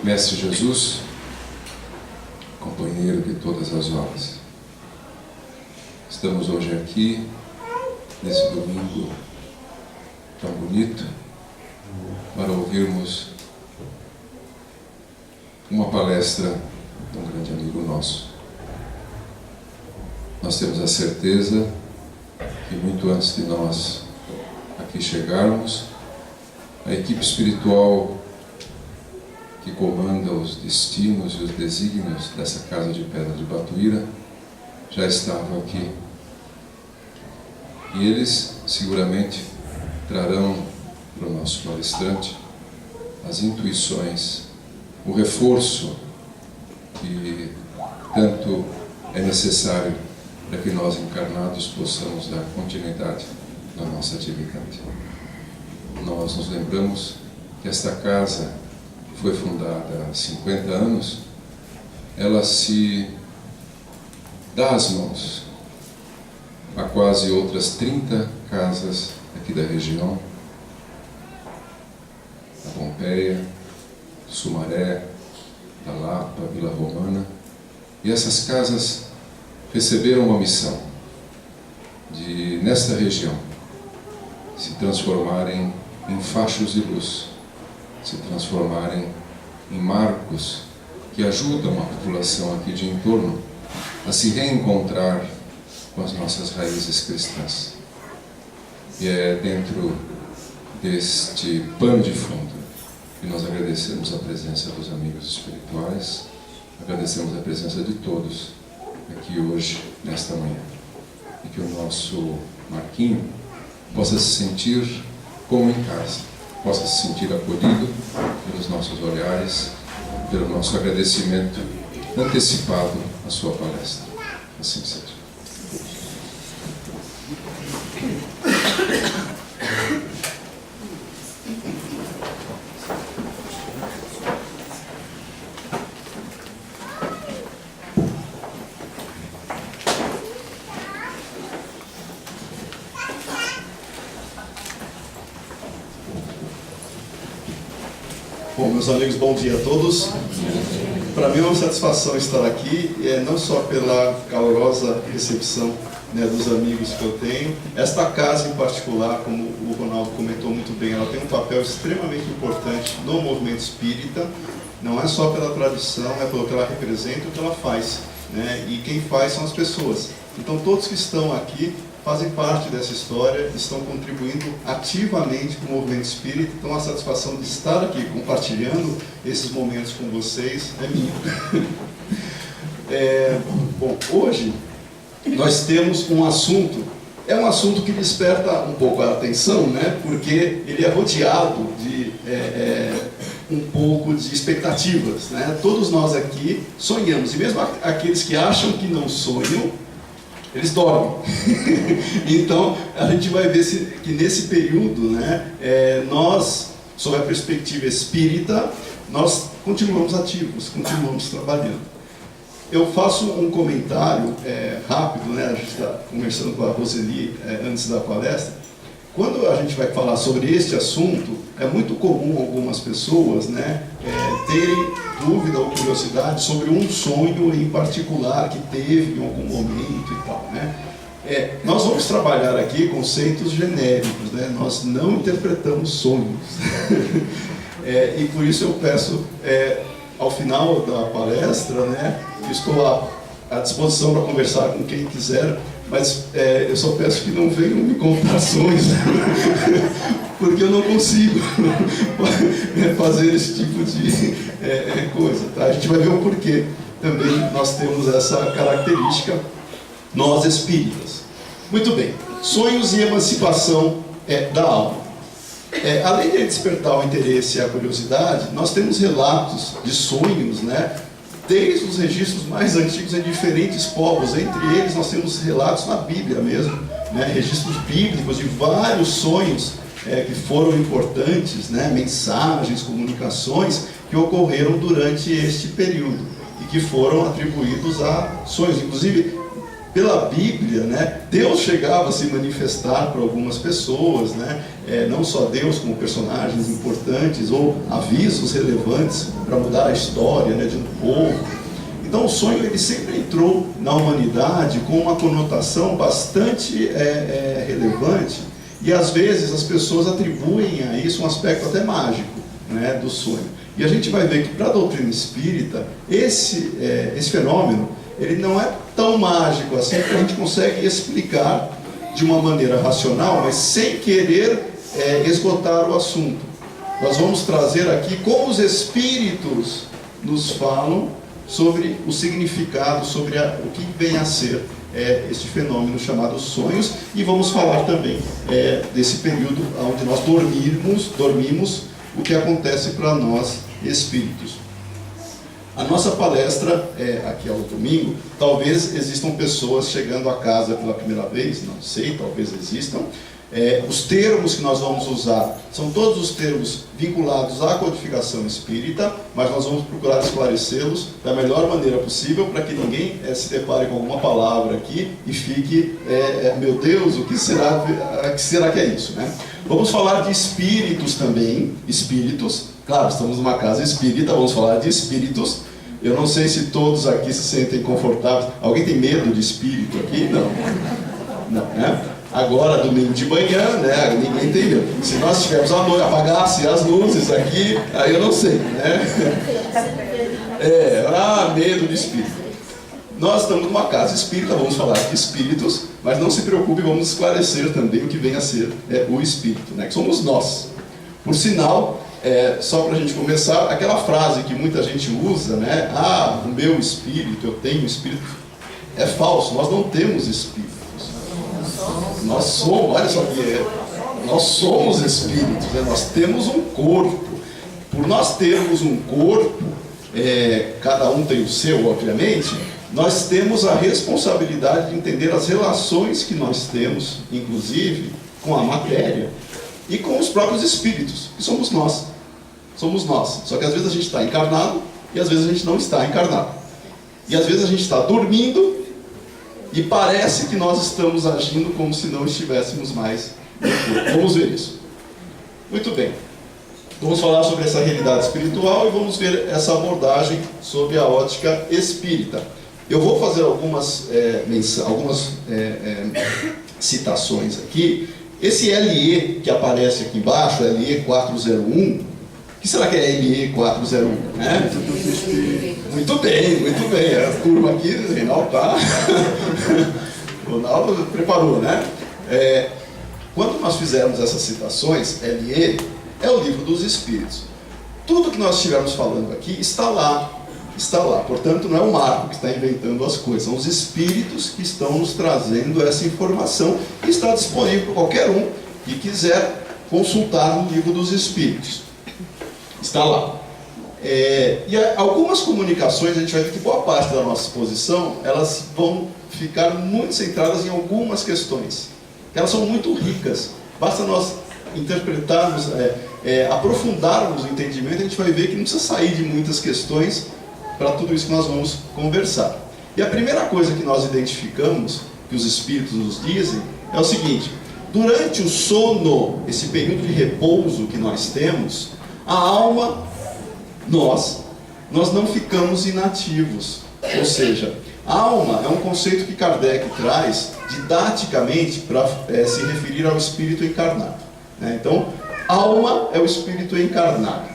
Mestre Jesus, companheiro de todas as horas, estamos hoje aqui, nesse domingo tão bonito, para ouvirmos uma palestra de um grande amigo nosso. Nós temos a certeza que muito antes de nós aqui chegarmos, a equipe espiritual que comanda os destinos e os desígnios dessa Casa de Pedra de Batuíra já estava aqui. E eles seguramente trarão para o nosso palestrante as intuições, o reforço que tanto é necessário para que nós encarnados possamos dar continuidade na nossa atividade. Nós nos lembramos que esta casa foi fundada há 50 anos, ela se dá as mãos a quase outras 30 casas aqui da região, da Pompeia, Sumaré, da Lapa, Vila Romana, e essas casas receberam uma missão de, nesta região, se transformarem em fachos de luz, se transformarem em marcos que ajudam a população aqui de entorno a se reencontrar com as nossas raízes cristãs. E é dentro deste pano de fundo que nós agradecemos a presença dos amigos espirituais, agradecemos a presença de todos aqui hoje, nesta manhã. E que o nosso Marquinho possa se sentir como em casa, possa se sentir acolhido pelos nossos olhares, pelo nosso agradecimento antecipado à sua palestra. Assim seja. Bom, meus amigos, bom dia a todos. Para mim é uma satisfação estar aqui, não só pela calorosa recepção, né, dos amigos que eu tenho. Esta casa em particular, como o Ronaldo comentou muito bem, ela tem um papel extremamente importante no movimento espírita. Não é só pela tradição, é pelo que ela representa e o que ela faz, né? E quem faz são as pessoas. Então todos que estão aqui fazem parte dessa história, estão contribuindo ativamente para o movimento espírita. Então a satisfação de estar aqui compartilhando esses momentos com vocês é minha. Bom, hoje nós temos um assunto, é um assunto que desperta um pouco a atenção, né? Porque ele é rodeado de um pouco de expectativas, né? Todos nós aqui sonhamos, e mesmo aqueles que acham que não sonham, eles dormem. Então, a gente vai ver que nesse período, né, nós, sob a perspectiva espírita, nós continuamos ativos, continuamos trabalhando. Eu faço um comentário rápido, né, a gente está conversando com a Roseli antes da palestra. Quando a gente vai falar sobre este assunto, é muito comum algumas pessoas, né, terem dúvida ou curiosidade sobre um sonho em particular que teve em algum momento e tal, né? Nós vamos trabalhar aqui conceitos genéricos, né? Nós não interpretamos sonhos. E por isso eu peço, ao final da palestra, né, estou à disposição para conversar com quem quiser, mas eu só peço que não venham me contar sonhos, porque eu não consigo fazer esse tipo de coisa, tá? A gente vai ver o porquê também nós temos essa característica, nós espíritas. Muito bem, sonhos e emancipação da alma. Além de despertar o interesse e a curiosidade, nós temos relatos de sonhos, né, desde os registros mais antigos em diferentes povos. Entre eles nós temos relatos na Bíblia mesmo, né, registros bíblicos de vários sonhos que foram importantes, né, mensagens, comunicações que ocorreram durante este período e que foram atribuídos a sonhos. Inclusive, pela Bíblia, né, Deus chegava a se manifestar para algumas pessoas, né, não só Deus, como personagens importantes ou avisos relevantes para mudar a história, né, de um povo. Então o sonho ele sempre entrou na humanidade com uma conotação bastante relevante, e às vezes as pessoas atribuem a isso um aspecto até mágico, né, do sonho. E a gente vai ver que para a doutrina espírita esse fenômeno ele não é tão mágico assim, que a gente consegue explicar de uma maneira racional, mas sem querer esgotar o assunto. Nós vamos trazer aqui como os espíritos nos falam sobre o significado, sobre o que vem a ser este fenômeno chamado sonhos, e vamos falar também desse período onde nós dormimos, o que acontece para nós espíritos. A nossa palestra aqui ao domingo, talvez existam pessoas chegando a casa pela primeira vez, não sei, talvez existam. Os termos que nós vamos usar são todos os termos vinculados à codificação espírita, mas nós vamos procurar esclarecê-los da melhor maneira possível, para que ninguém se depare com alguma palavra aqui e fique, meu Deus, o que será que é isso, né? Vamos falar de espíritos também, espíritos. Claro, estamos numa casa espírita, vamos falar de espíritos. Eu não sei se todos aqui se sentem confortáveis. Alguém tem medo de espírito aqui? Não. Não, né? Agora, domingo de manhã, né? Ninguém tem medo. Se nós estivermos à noite, apagasse as luzes aqui, aí eu não sei, né? Medo de espírito. Nós estamos numa casa espírita, vamos falar de espíritos, mas não se preocupe, vamos esclarecer também o que vem a ser o espírito, né? Que somos nós. Por sinal, só para a gente começar, aquela frase que muita gente usa, né? O meu espírito, eu tenho espírito. É falso, nós não temos espíritos. Nós somos, olha só o que nós somos espíritos, né? Nós temos um corpo. Por nós termos um corpo, cada um tem o seu, obviamente, nós temos a responsabilidade de entender as relações que nós temos, inclusive, com a matéria e com os próprios espíritos, que somos nós. Somos nós. Só que às vezes a gente está encarnado e às vezes a gente não está encarnado. E às vezes a gente está dormindo e parece que nós estamos agindo como se não estivéssemos mais no corpo. Vamos ver isso. Muito bem. Vamos falar sobre essa realidade espiritual e vamos ver essa abordagem sobre a ótica espírita. Eu vou fazer algumas citações aqui. Esse LE que aparece aqui embaixo, LE 401, o que será que é LE 401? Né? Muito bem. A turma aqui, o Reinaldo tá. O Ronaldo preparou, né? Quando nós fizermos essas citações, LE é o livro dos Espíritos. Tudo que nós estivermos falando aqui está lá. Portanto, não é o Marco que está inventando as coisas, são os Espíritos que estão nos trazendo essa informação, que está disponível para qualquer um que quiser consultar no livro dos Espíritos. Está lá. E algumas comunicações, a gente vai ver que boa parte da nossa exposição, elas vão ficar muito centradas em algumas questões. Elas são muito ricas. Basta nós interpretarmos, aprofundarmos o entendimento, a gente vai ver que não precisa sair de muitas questões para tudo isso que nós vamos conversar. E a primeira coisa que nós identificamos, que os Espíritos nos dizem, é o seguinte: durante o sono, esse período de repouso que nós temos, a alma, nós não ficamos inativos. Ou seja, a alma é um conceito que Kardec traz didaticamente para se referir ao espírito encarnado, né? Então, alma é o espírito encarnado.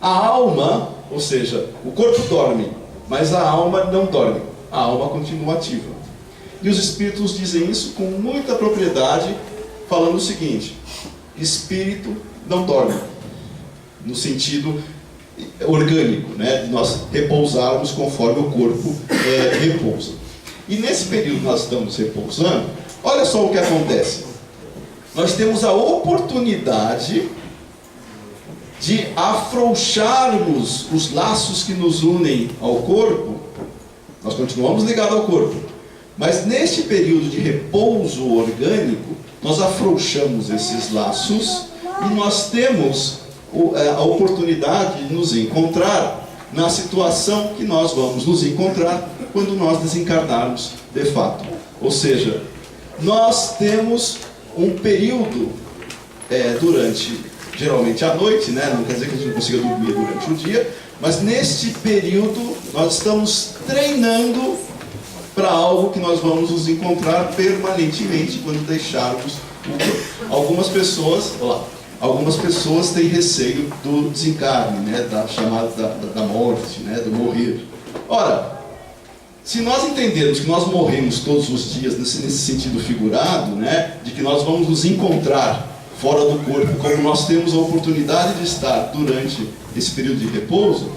A alma, ou seja, o corpo dorme, mas a alma não dorme. A alma continua ativa. E os espíritos dizem isso com muita propriedade, falando o seguinte: espírito não dorme, no sentido orgânico, né, de nós repousarmos conforme o corpo repousa. E nesse período que nós estamos repousando, olha só o que acontece. Nós temos a oportunidade de afrouxarmos os laços que nos unem ao corpo. Nós continuamos ligados ao corpo, mas neste período de repouso orgânico, nós afrouxamos esses laços e nós temos a oportunidade de nos encontrar na situação que nós vamos nos encontrar quando nós desencarnarmos de fato. Ou seja, nós temos um período durante, geralmente à noite, né? Não quer dizer que a gente não consiga dormir durante o dia, mas neste período nós estamos treinando para algo que nós vamos nos encontrar permanentemente quando deixarmos o corpo. Algumas pessoas têm receio do desencarne, né? Da chamada da morte, né? Do morrer. Ora, se nós entendermos que nós morremos todos os dias nesse sentido figurado, né? De que nós vamos nos encontrar fora do corpo, como nós temos a oportunidade de estar durante esse período de repouso,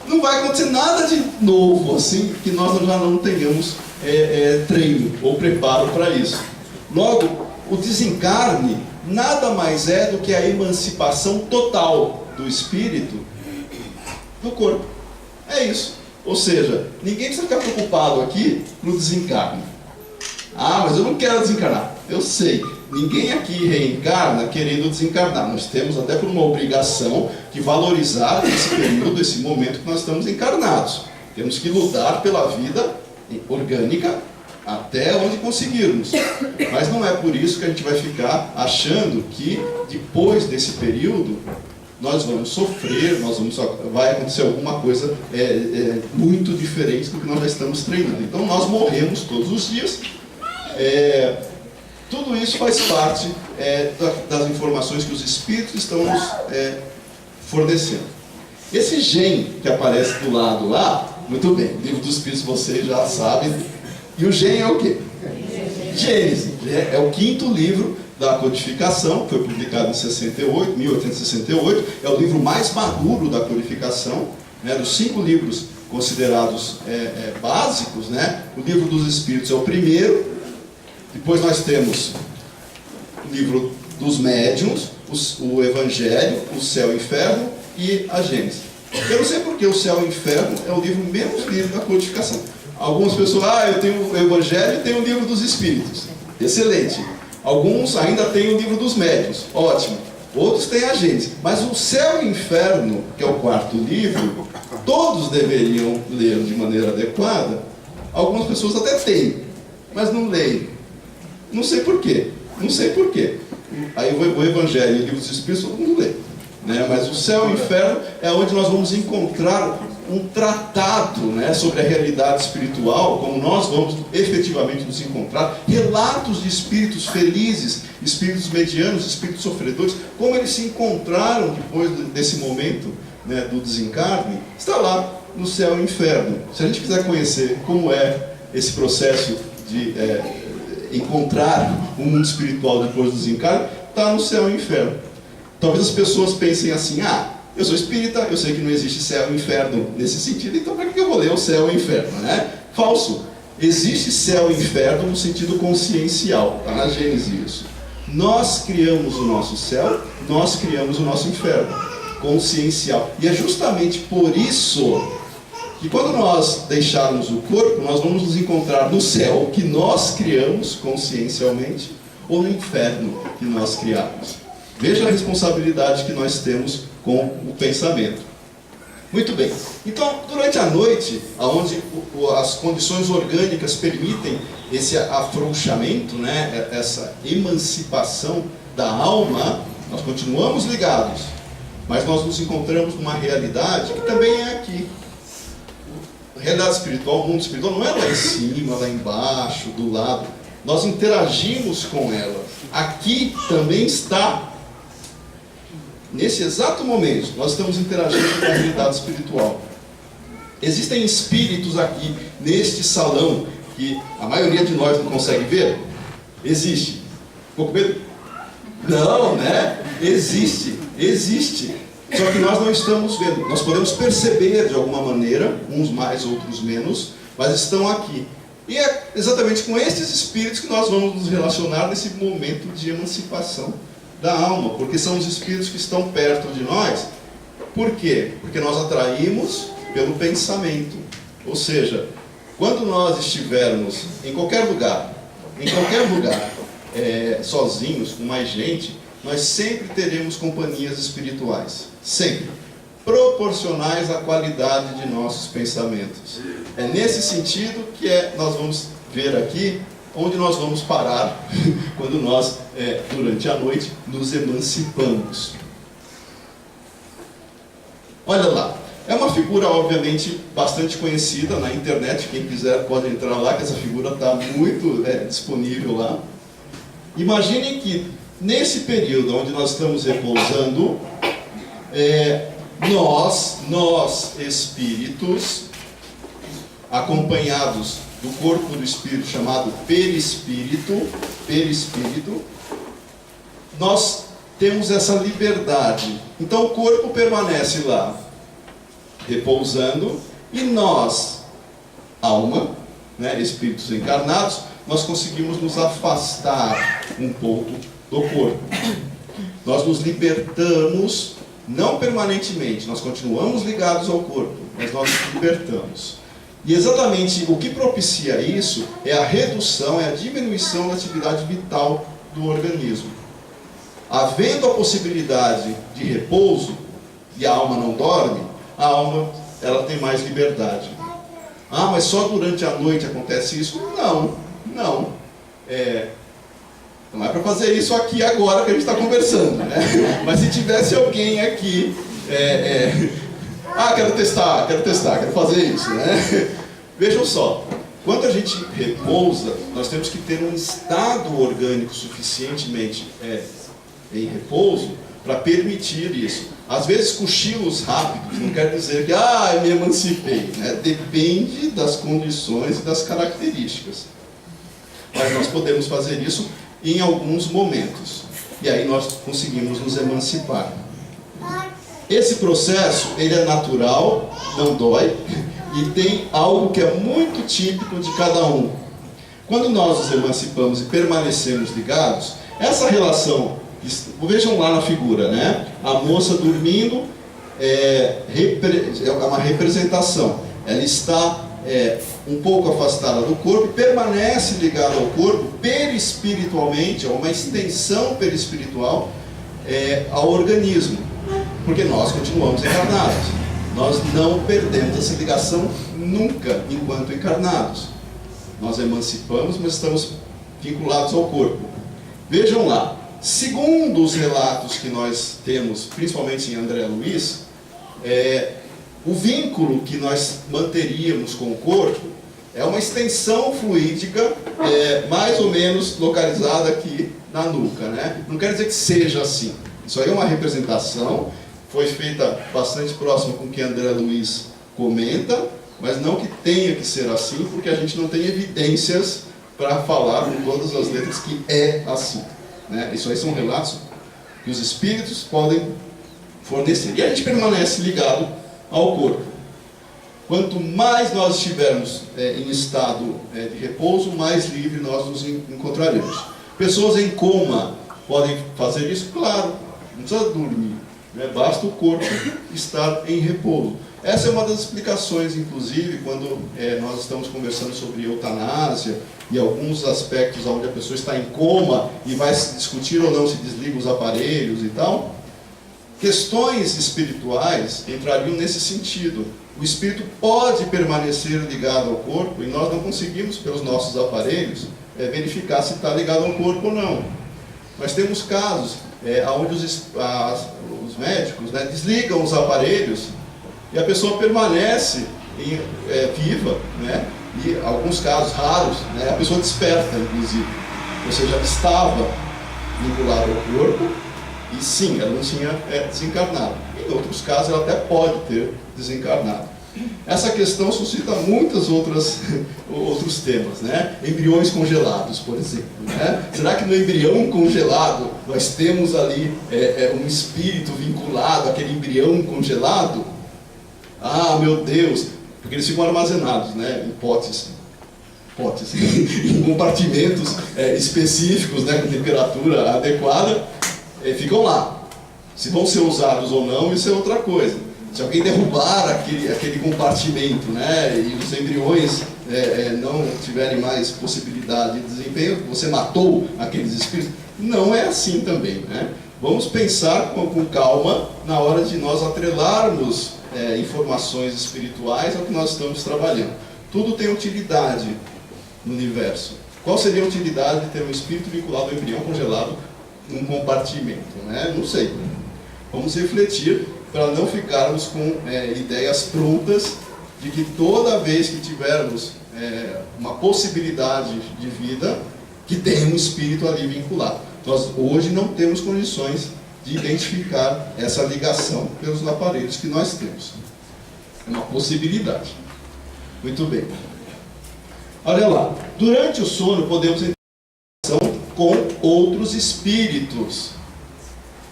não vai acontecer nada de novo, assim, que nós já não tenhamos treino ou preparo para isso. Logo, o desencarne nada mais é do que a emancipação total do espírito do corpo. É isso. Ou seja, ninguém precisa ficar preocupado aqui no desencarne. Ah, mas eu não quero desencarnar. Eu sei. Ninguém aqui reencarna querendo desencarnar. Nós temos até por uma obrigação que valorizar esse período, esse momento que nós estamos encarnados. Temos que lutar pela vida orgânica até onde conseguirmos. Mas não é por isso que a gente vai ficar achando que depois desse período nós vamos sofrer, vai acontecer alguma coisa muito diferente do que nós já estamos treinando. Então nós morremos todos os dias. Tudo isso faz parte das informações que os espíritos estão nos fornecendo. Esse gen que aparece do lado lá, muito bem, o livro dos espíritos vocês já sabem. E o gen é o quê? Gênesis. É o 5º livro da codificação, foi publicado em 1868, é o livro mais maduro da codificação, né, dos 5 livros considerados básicos, né? O livro dos espíritos é o primeiro. Depois nós temos o livro dos médiuns, o Evangelho, o Céu e o Inferno e a Gênesis. Eu não sei porque o Céu e o Inferno é o livro menos lido da codificação. Algumas pessoas, eu tenho o Evangelho e tenho o livro dos Espíritos. Excelente. Alguns ainda têm o livro dos médiuns. Ótimo. Outros têm a Gênesis. Mas o Céu e o Inferno, que é o 4º livro, todos deveriam ler de maneira adequada. Algumas pessoas até têm, mas não leem. Não sei porquê. Aí o Evangelho e o livro dos Espíritos todo mundo lê, né? Mas o Céu e o Inferno é onde nós vamos encontrar um tratado, né, sobre a realidade espiritual, como nós vamos efetivamente nos encontrar, relatos de espíritos felizes, espíritos medianos, espíritos sofredores, como eles se encontraram depois desse momento, né, do desencarne, está lá no Céu e Inferno. Se a gente quiser conhecer como é esse processo de encontrar o mundo espiritual depois do desencarne, está no Céu e Inferno. Talvez as pessoas pensem assim, eu sou espírita, eu sei que não existe céu e inferno nesse sentido, então para que eu vou ler o céu e o inferno, né? Falso. Existe céu e inferno no sentido consciencial, está na Gênesis isso. Nós criamos o nosso céu, nós criamos o nosso inferno, consciencial. E é justamente por isso que quando nós deixarmos o corpo, nós vamos nos encontrar no céu, que nós criamos consciencialmente, ou no inferno, que nós criamos. Veja a responsabilidade que nós temos com o pensamento. Muito bem. Então, durante a noite, onde as condições orgânicas permitem esse afrouxamento, né, essa emancipação da alma, nós continuamos ligados, mas nós nos encontramos numa realidade que também é aqui. A realidade espiritual, o mundo espiritual não é lá em cima, lá embaixo, do lado. Nós interagimos com ela. Aqui também está. Nesse exato momento, nós estamos interagindo com a realidade espiritual. Existem espíritos aqui, neste salão, que a maioria de nós não consegue ver? Existe. Ficou com medo? Não, né? Existe. Só que nós não estamos vendo. Nós podemos perceber de alguma maneira, uns mais, outros menos, mas estão aqui. E é exatamente com esses espíritos que nós vamos nos relacionar nesse momento de emancipação da alma, porque são os espíritos que estão perto de nós. Por quê? Porque nós atraímos pelo pensamento. Ou seja, quando nós estivermos em qualquer lugar, sozinhos, com mais gente, nós sempre teremos companhias espirituais. Sempre. Proporcionais à qualidade de nossos pensamentos. É nesse sentido que nós vamos ver aqui onde nós vamos parar quando nós, durante a noite, nos emancipamos. Olha lá, é uma figura obviamente bastante conhecida na internet, quem quiser pode entrar lá, que essa figura está muito disponível lá. Imaginem que nesse período onde nós estamos repousando, nós espíritos, acompanhados do corpo do espírito chamado perispírito, nós temos essa liberdade. Então o corpo permanece lá, repousando, e nós, alma, espíritos encarnados, nós conseguimos nos afastar um pouco do corpo. Nós nos libertamos, não permanentemente, nós continuamos ligados ao corpo, mas nós nos libertamos. E exatamente o que propicia isso é a redução, é a diminuição da atividade vital do organismo. Havendo a possibilidade de repouso, e a alma não dorme, a alma ela tem mais liberdade. Ah, mas só durante a noite acontece isso? Não. Não é para fazer isso aqui agora que a gente está conversando, né? Mas se tivesse alguém aqui, quero testar, quero fazer isso, né? Vejam só, quando a gente repousa, nós temos que ter um estado orgânico suficientemente em repouso para permitir isso. Às vezes cochilos rápidos não quer dizer que eu me emancipei, né? Depende das condições e das características. Mas nós podemos fazer isso em alguns momentos. E aí nós conseguimos nos emancipar. Esse processo, ele é natural, não dói, e tem algo que é muito típico de cada um. Quando nós nos emancipamos e permanecemos ligados, essa relação, vejam lá na figura, né? A moça dormindo é uma representação. Ela está um pouco afastada do corpo, permanece ligada ao corpo perispiritualmente, é uma extensão perispiritual ao organismo, porque nós continuamos encarnados. Nós não perdemos essa ligação nunca enquanto encarnados. Nós emancipamos, mas estamos vinculados ao corpo. Vejam lá, segundo os relatos que nós temos, principalmente em André Luiz, o vínculo que nós manteríamos com o corpo é uma extensão fluídica, mais ou menos localizada aqui na nuca, né? Não quer dizer que seja assim. Isso aí é uma representação, foi feita bastante próximo com o que André Luiz comenta, mas não que tenha que ser assim, porque a gente não tem evidências para falar com todas as letras que é assim, né? Isso aí são relatos que os espíritos podem fornecer. E a gente permanece ligado ao corpo. Quanto mais nós estivermos em estado de repouso, mais livre nós nos encontraremos. Pessoas em coma podem fazer isso? Claro, não precisa dormir, né? Basta o corpo estar em repouso. Essa é uma das explicações, inclusive, quando nós estamos conversando sobre eutanásia e alguns aspectos onde a pessoa está em coma e vai se discutir ou não se desliga os aparelhos e tal. Questões espirituais entrariam nesse sentido. O espírito pode permanecer ligado ao corpo e nós não conseguimos, pelos nossos aparelhos, verificar se está ligado ao corpo ou não. Mas temos casos onde os médicos desligam os aparelhos e a pessoa permanece viva, né? E alguns casos raros, né, a pessoa desperta, inclusive. Ou seja, estava vinculada ao corpo e sim, ela não tinha desencarnado. Em outros casos, ela até pode ter desencarnado. Essa questão suscita muitos outros temas, né? Embriões congelados, por exemplo, né? Será que no embrião congelado nós temos ali um espírito vinculado àquele embrião congelado? Ah, meu Deus! Porque eles ficam armazenados, né? Em potes, em compartimentos específicos, né? Com temperatura adequada, ficam lá. Se vão ser usados ou não, isso é outra coisa. Se alguém derrubar aquele compartimento, né, e os embriões não tiverem mais possibilidade de desempenho, você matou aqueles espíritos. Não é assim também, né? Vamos pensar com calma na hora de nós atrelarmos informações espirituais ao que nós estamos trabalhando. Tudo tem utilidade no universo. Qual seria a utilidade de ter um espírito vinculado ao embrião congelado num compartimento? Né? Não sei. Vamos refletir para não ficarmos com ideias prontas de que toda vez que tivermos uma possibilidade de vida, que tem um espírito ali vinculado. Nós hoje não temos condições de identificar essa ligação pelos aparelhos que nós temos. É uma possibilidade. Muito bem. Olha lá. Durante o sono podemos entrar em relação com outros espíritos.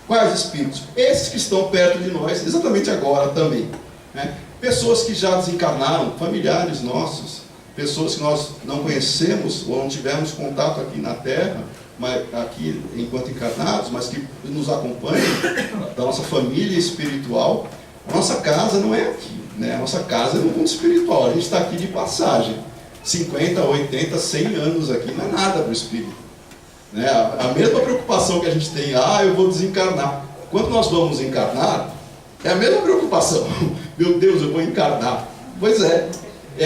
Quais espíritos? Esses que estão perto de nós, exatamente agora também. Né? Pessoas que já desencarnaram, familiares nossos, pessoas que nós não conhecemos ou não tivemos contato aqui na Terra, mas aqui enquanto encarnados, mas que nos acompanham, da nossa família espiritual. A nossa casa não é aqui, né? A nossa casa é no mundo espiritual, a gente está aqui de passagem. 50, 80, 100 anos aqui não é nada para o espírito. Né? A mesma preocupação que a gente tem, eu vou desencarnar. Quando nós vamos encarnar, é a mesma preocupação. Meu Deus, eu vou encarnar. Pois é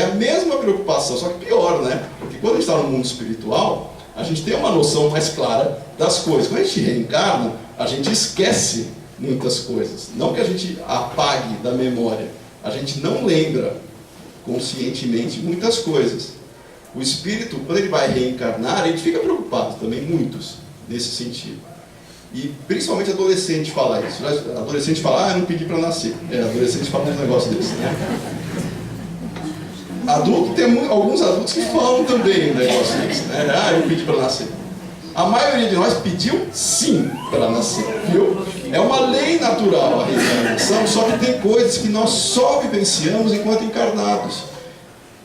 a mesma preocupação, só que pior, né? Porque quando a gente está no mundo espiritual, a gente tem uma noção mais clara das coisas. Quando a gente reencarna, a gente esquece muitas coisas. Não que a gente apague da memória, a gente não lembra conscientemente muitas coisas. O espírito, quando ele vai reencarnar, ele fica preocupado também, muitos, nesse sentido. E principalmente adolescente fala isso. Adolescente fala, eu não pedi para nascer. Adolescente fala um negócio desse, né? Adulto, tem alguns adultos que falam também um negócio desse, né? Eu pedi para nascer. A maioria de nós pediu sim para nascer, viu? É uma lei natural a reencarnação, só que tem coisas que nós só vivenciamos enquanto encarnados.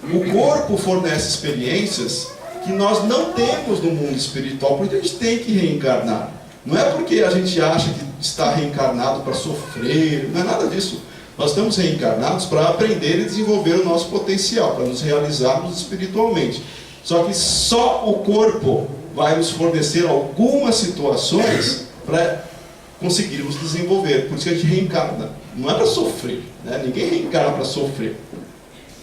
O corpo fornece experiências que nós não temos no mundo espiritual, porque a gente tem que reencarnar. Não é porque a gente acha que está reencarnado para sofrer, não é nada disso. Nós estamos reencarnados para aprender e desenvolver o nosso potencial, para nos realizarmos espiritualmente. Só que só o corpo vai nos fornecer algumas situações para conseguirmos desenvolver. Por isso que a gente reencarna. Não é para sofrer, né? Ninguém reencarna para sofrer.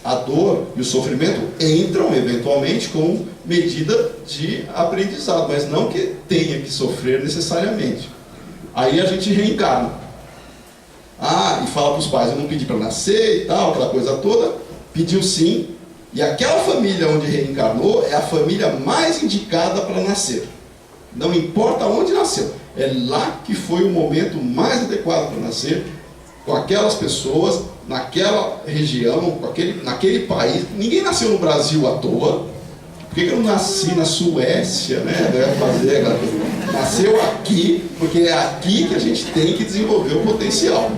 A dor e o sofrimento entram eventualmente como medida de aprendizado, mas não que tenha que sofrer necessariamente. Aí a gente reencarna. E fala para os pais, eu não pedi para nascer e tal, aquela coisa toda. Pediu sim. E aquela família onde reencarnou é a família mais indicada para nascer. Não importa onde nasceu. É lá que foi o momento mais adequado para nascer, com aquelas pessoas, naquela região, naquele país. Ninguém nasceu no Brasil à toa. Por que eu não nasci na Suécia, né? Nasceu aqui, porque é aqui que a gente tem que desenvolver o potencial.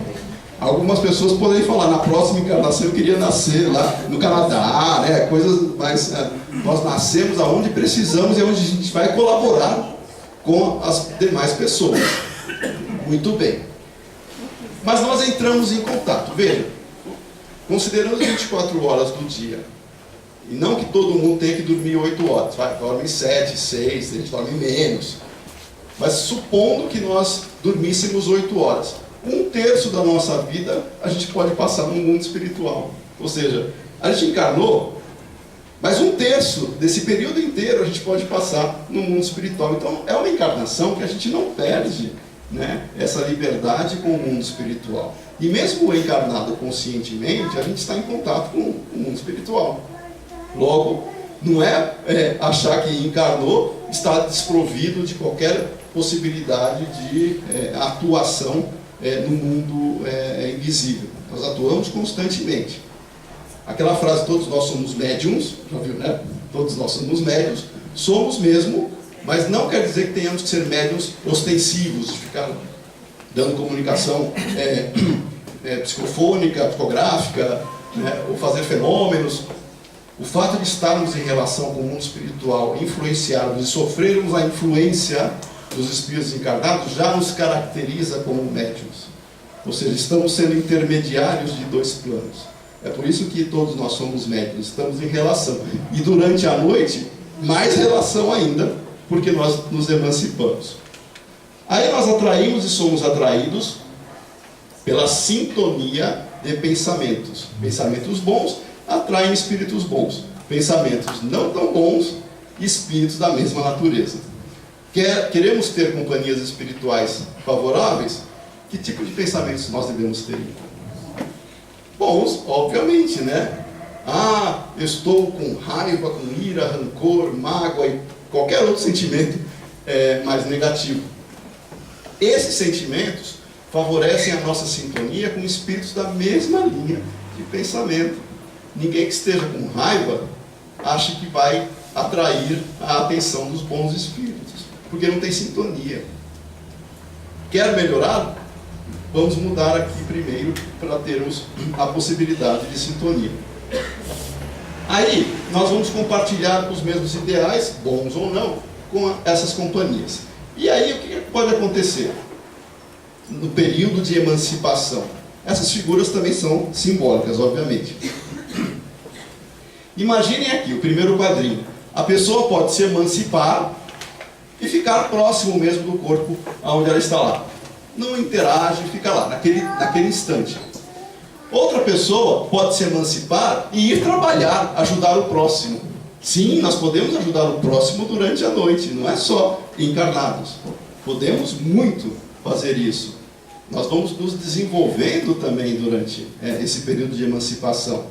Algumas pessoas podem falar, na próxima encarnação eu queria nascer lá no Canadá, né? Coisas mais... Nós nascemos aonde precisamos e onde a gente vai colaborar com as demais pessoas. Muito bem. Mas nós entramos em contato. Veja, considerando 24 horas do dia, e não que todo mundo tenha que dormir 8 horas, dorme 7, 6, a gente dorme menos. Mas supondo que nós dormíssemos 8 horas, 1/3 da nossa vida a gente pode passar no mundo espiritual. Ou seja, a gente encarnou, mas 1/3 desse período inteiro a gente pode passar no mundo espiritual. Então é uma encarnação que a gente não perde, né, essa liberdade com o mundo espiritual. E mesmo encarnado conscientemente, a gente está em contato com o mundo espiritual. Logo, não é achar que encarnou, está desprovido de qualquer possibilidade de atuação no mundo invisível. Nós atuamos constantemente. Aquela frase, todos nós somos médiums, já viu, né? Todos nós somos médiums, somos mesmo, mas não quer dizer que tenhamos que ser médiums ostensivos, de ficar dando comunicação psicofônica, psicográfica, né? Ou fazer fenômenos. O fato de estarmos em relação com o mundo espiritual, influenciarmos e sofrermos a influência dos espíritos encarnados já nos caracteriza como médiuns. Ou seja, estamos sendo intermediários de 2 planos. É por isso que todos nós somos médiuns, estamos em relação. E durante a noite, mais relação ainda, porque nós nos emancipamos. Aí nós atraímos e somos atraídos pela sintonia de pensamentos. Pensamentos bons atraem espíritos bons. Pensamentos não tão bons espíritos da mesma natureza. Queremos ter companhias espirituais favoráveis? Que tipo de pensamentos nós devemos ter? Bons, obviamente, né? Ah, eu estou com raiva, com ira, rancor, mágoa e qualquer outro sentimento mais negativo. Esses sentimentos favorecem a nossa sintonia com espíritos da mesma linha de pensamento. Ninguém que esteja com raiva acha que vai atrair a atenção dos bons espíritos, porque não tem sintonia. Quer melhorar? Vamos mudar aqui primeiro para termos a possibilidade de sintonia. Aí, nós vamos compartilhar os mesmos ideais, bons ou não, com essas companhias. E aí, o que pode acontecer? No período de emancipação. Essas figuras também são simbólicas, obviamente. Imaginem aqui, o primeiro quadrinho. A pessoa pode se emancipar e ficar próximo mesmo do corpo onde ela está lá. Não interage, fica lá, naquele instante. Outra pessoa pode se emancipar e ir trabalhar, ajudar o próximo. Sim, nós podemos ajudar o próximo durante a noite, não é só encarnados. Podemos muito fazer isso. Nós vamos nos desenvolvendo também durante esse período de emancipação.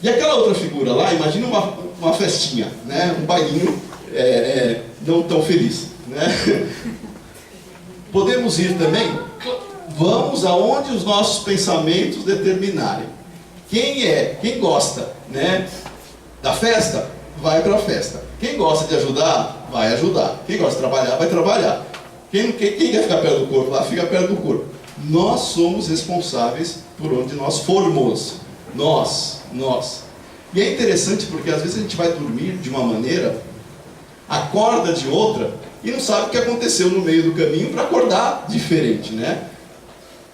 E aquela outra figura lá, imagina uma festinha, né? Um bailinho não tão feliz, né? Podemos ir também? Vamos aonde os nossos pensamentos determinarem. Quem gosta, né, da festa, vai para a festa. Quem gosta de ajudar, vai ajudar. Quem gosta de trabalhar, vai trabalhar. Quem quer ficar perto do corpo, lá fica perto do corpo. Nós somos responsáveis por onde nós formos. Nós. E é interessante porque às vezes a gente vai dormir de uma maneira, acorda de outra, e não sabe o que aconteceu no meio do caminho para acordar diferente, né?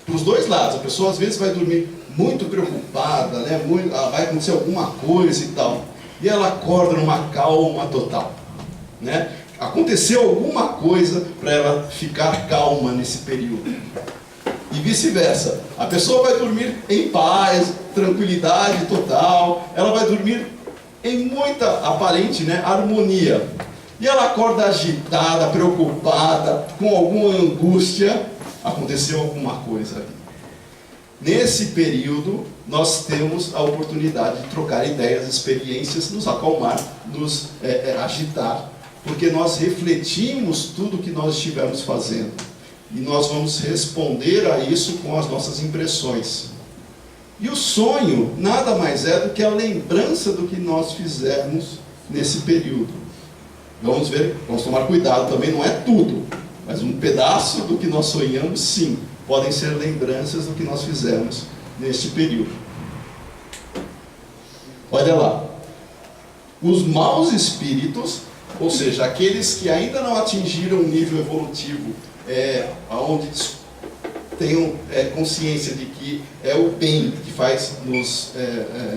Para os dois lados, a pessoa às vezes vai dormir muito preocupada, né? Vai acontecer alguma coisa e tal, e ela acorda numa calma total, né? Aconteceu alguma coisa para ela ficar calma nesse período. E vice-versa, a pessoa vai dormir em paz, tranquilidade total, ela vai dormir em muita aparente, né, harmonia. E ela acorda agitada, preocupada, com alguma angústia, aconteceu alguma coisa ali. Nesse período, nós temos a oportunidade de trocar ideias, experiências, nos acalmar, nos agitar, porque nós refletimos tudo que nós estivermos fazendo. E nós vamos responder a isso com as nossas impressões. E o sonho nada mais é do que a lembrança do que nós fizemos nesse período. Vamos ver, vamos tomar cuidado também, não é tudo, mas um pedaço do que nós sonhamos, sim, podem ser lembranças do que nós fizemos neste período. Olha lá, os maus espíritos, ou seja, aqueles que ainda não atingiram um nível evolutivo, onde tenham consciência de que é o bem que faz nos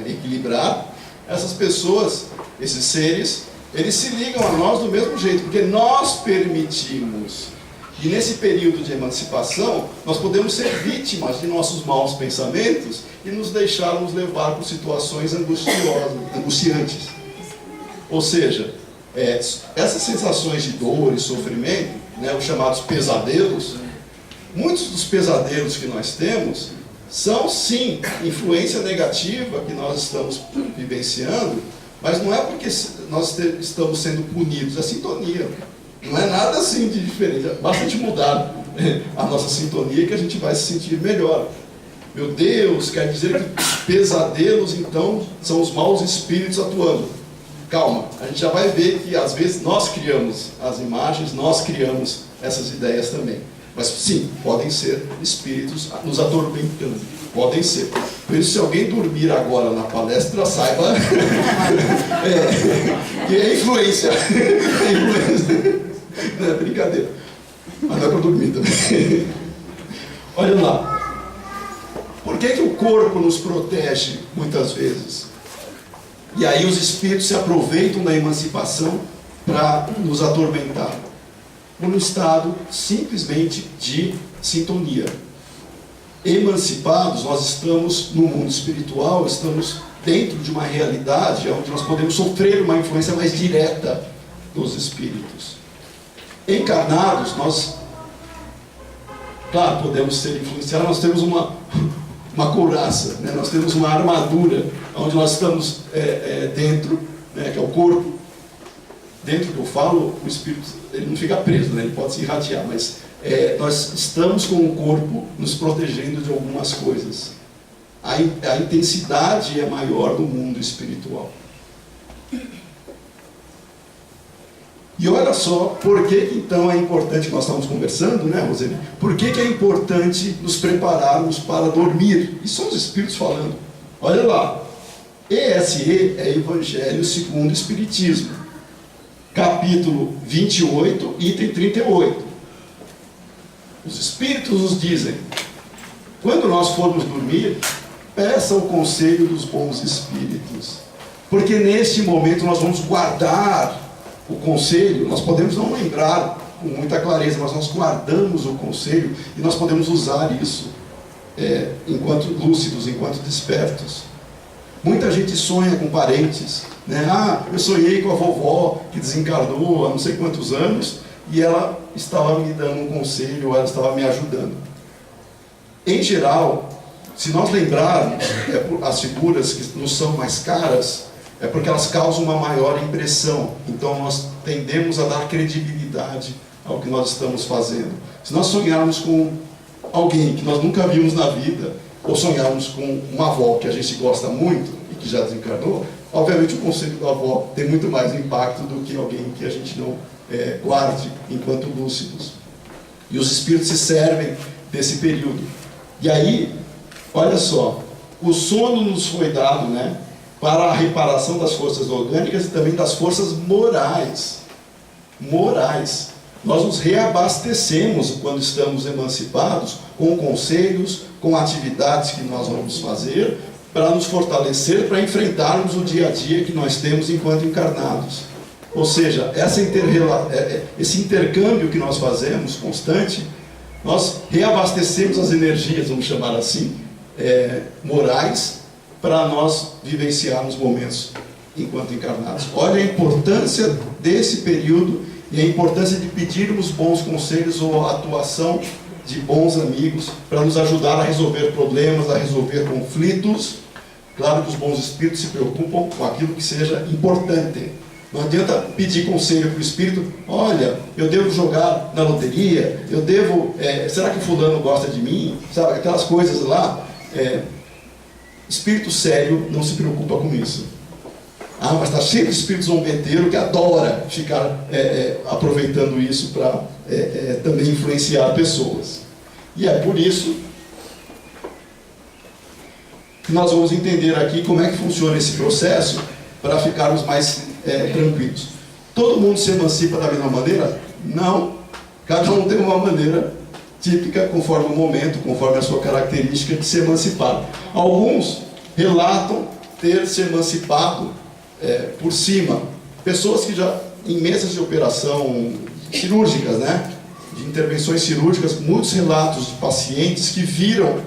equilibrar, essas pessoas, esses seres, eles se ligam a nós do mesmo jeito, porque nós permitimos. E nesse período de emancipação, nós podemos ser vítimas de nossos maus pensamentos e nos deixarmos levar por situações angustiantes. Ou seja, essas sensações de dor e sofrimento, né, os chamados pesadelos, muitos dos pesadelos que nós temos são, sim, influência negativa que nós estamos vivenciando, mas não é porque nós estamos sendo punidos, é sintonia. Não é nada assim de diferente, basta a gente mudar a nossa sintonia que a gente vai se sentir melhor. Meu Deus, quer dizer que pesadelos, então, são os maus espíritos atuando. Calma, a gente já vai ver que às vezes nós criamos as imagens, nós criamos essas ideias também. Mas sim, podem ser espíritos nos atormentando. Podem ser. Por isso, se alguém dormir agora na palestra, saiba que é influência. Não é brincadeira. Mas não é para dormir também. Olha lá. Por que o corpo nos protege muitas vezes? E aí os espíritos se aproveitam da emancipação para nos atormentar. Por um estado simplesmente de sintonia. emancipados, nós estamos no mundo espiritual, estamos dentro de uma realidade onde nós podemos sofrer uma influência mais direta dos espíritos. Encarnados, nós, claro, podemos ser influenciados, nós temos uma couraça, né? Nós temos uma armadura, onde nós estamos dentro, né? Que é o corpo. Dentro que eu falo, o espírito ele não fica preso, né? Ele pode se irradiar, mas nós estamos com o corpo nos protegendo de algumas coisas. A intensidade é maior do mundo espiritual. E olha só, por que então é importante, que nós estamos conversando, né, Roseli? Por que é importante nos prepararmos para dormir? E são os espíritos falando. Olha lá, ESE é Evangelho segundo o Espiritismo, capítulo 28, item 38. Os espíritos nos dizem: quando nós formos dormir, peça o conselho dos bons espíritos, porque neste momento nós vamos guardar o conselho. Nós podemos não lembrar com muita clareza, mas nós guardamos o conselho e nós podemos usar isso enquanto lúcidos, enquanto despertos. Muita gente sonha com parentes, né? Eu sonhei com a vovó que desencarnou há não sei quantos anos e ela estava me dando um conselho, ela estava me ajudando. Em geral, se nós lembrarmos, as figuras que nos são mais caras, é porque elas causam uma maior impressão. Então nós tendemos a dar credibilidade ao que nós estamos fazendo. Se nós sonharmos com alguém que nós nunca vimos na vida, ou sonharmos com uma avó que a gente gosta muito e que já desencarnou, obviamente o conselho da avó tem muito mais impacto do que alguém que a gente não guarde enquanto lúcidos. E os espíritos se servem desse período. E aí, olha só, o sono nos foi dado, né, para a reparação das forças orgânicas e também das forças morais. Morais. Nós nos reabastecemos quando estamos emancipados com conselhos, com atividades que nós vamos fazer para nos fortalecer, para enfrentarmos o dia a dia que nós temos enquanto encarnados. Ou seja, esse intercâmbio que nós fazemos constante, nós reabastecemos as energias, vamos chamar assim, morais, para nós vivenciarmos momentos enquanto encarnados. Olha a importância desse período e a importância de pedirmos bons conselhos ou a atuação de bons amigos para nos ajudar a resolver problemas, a resolver conflitos. Claro que os bons espíritos se preocupam com aquilo que seja importante. Não adianta pedir conselho para o espírito: olha, eu devo jogar na loteria, eu devo, será que fulano gosta de mim? Sabe, aquelas coisas lá. Espírito sério não se preocupa com isso. Mas está cheio de espírito zombeteiro que adora ficar aproveitando isso para também influenciar pessoas. E é por isso que nós vamos entender aqui como é que funciona esse processo para ficarmos mais tranquilos. Todo mundo se emancipa da mesma maneira? Não. Cada um tem uma maneira típica, conforme o momento, conforme a sua característica de se emancipar. Alguns relatam ter se emancipado por cima. Pessoas que já, em mesas de operação cirúrgicas, né? De intervenções cirúrgicas, muitos relatos de pacientes que viram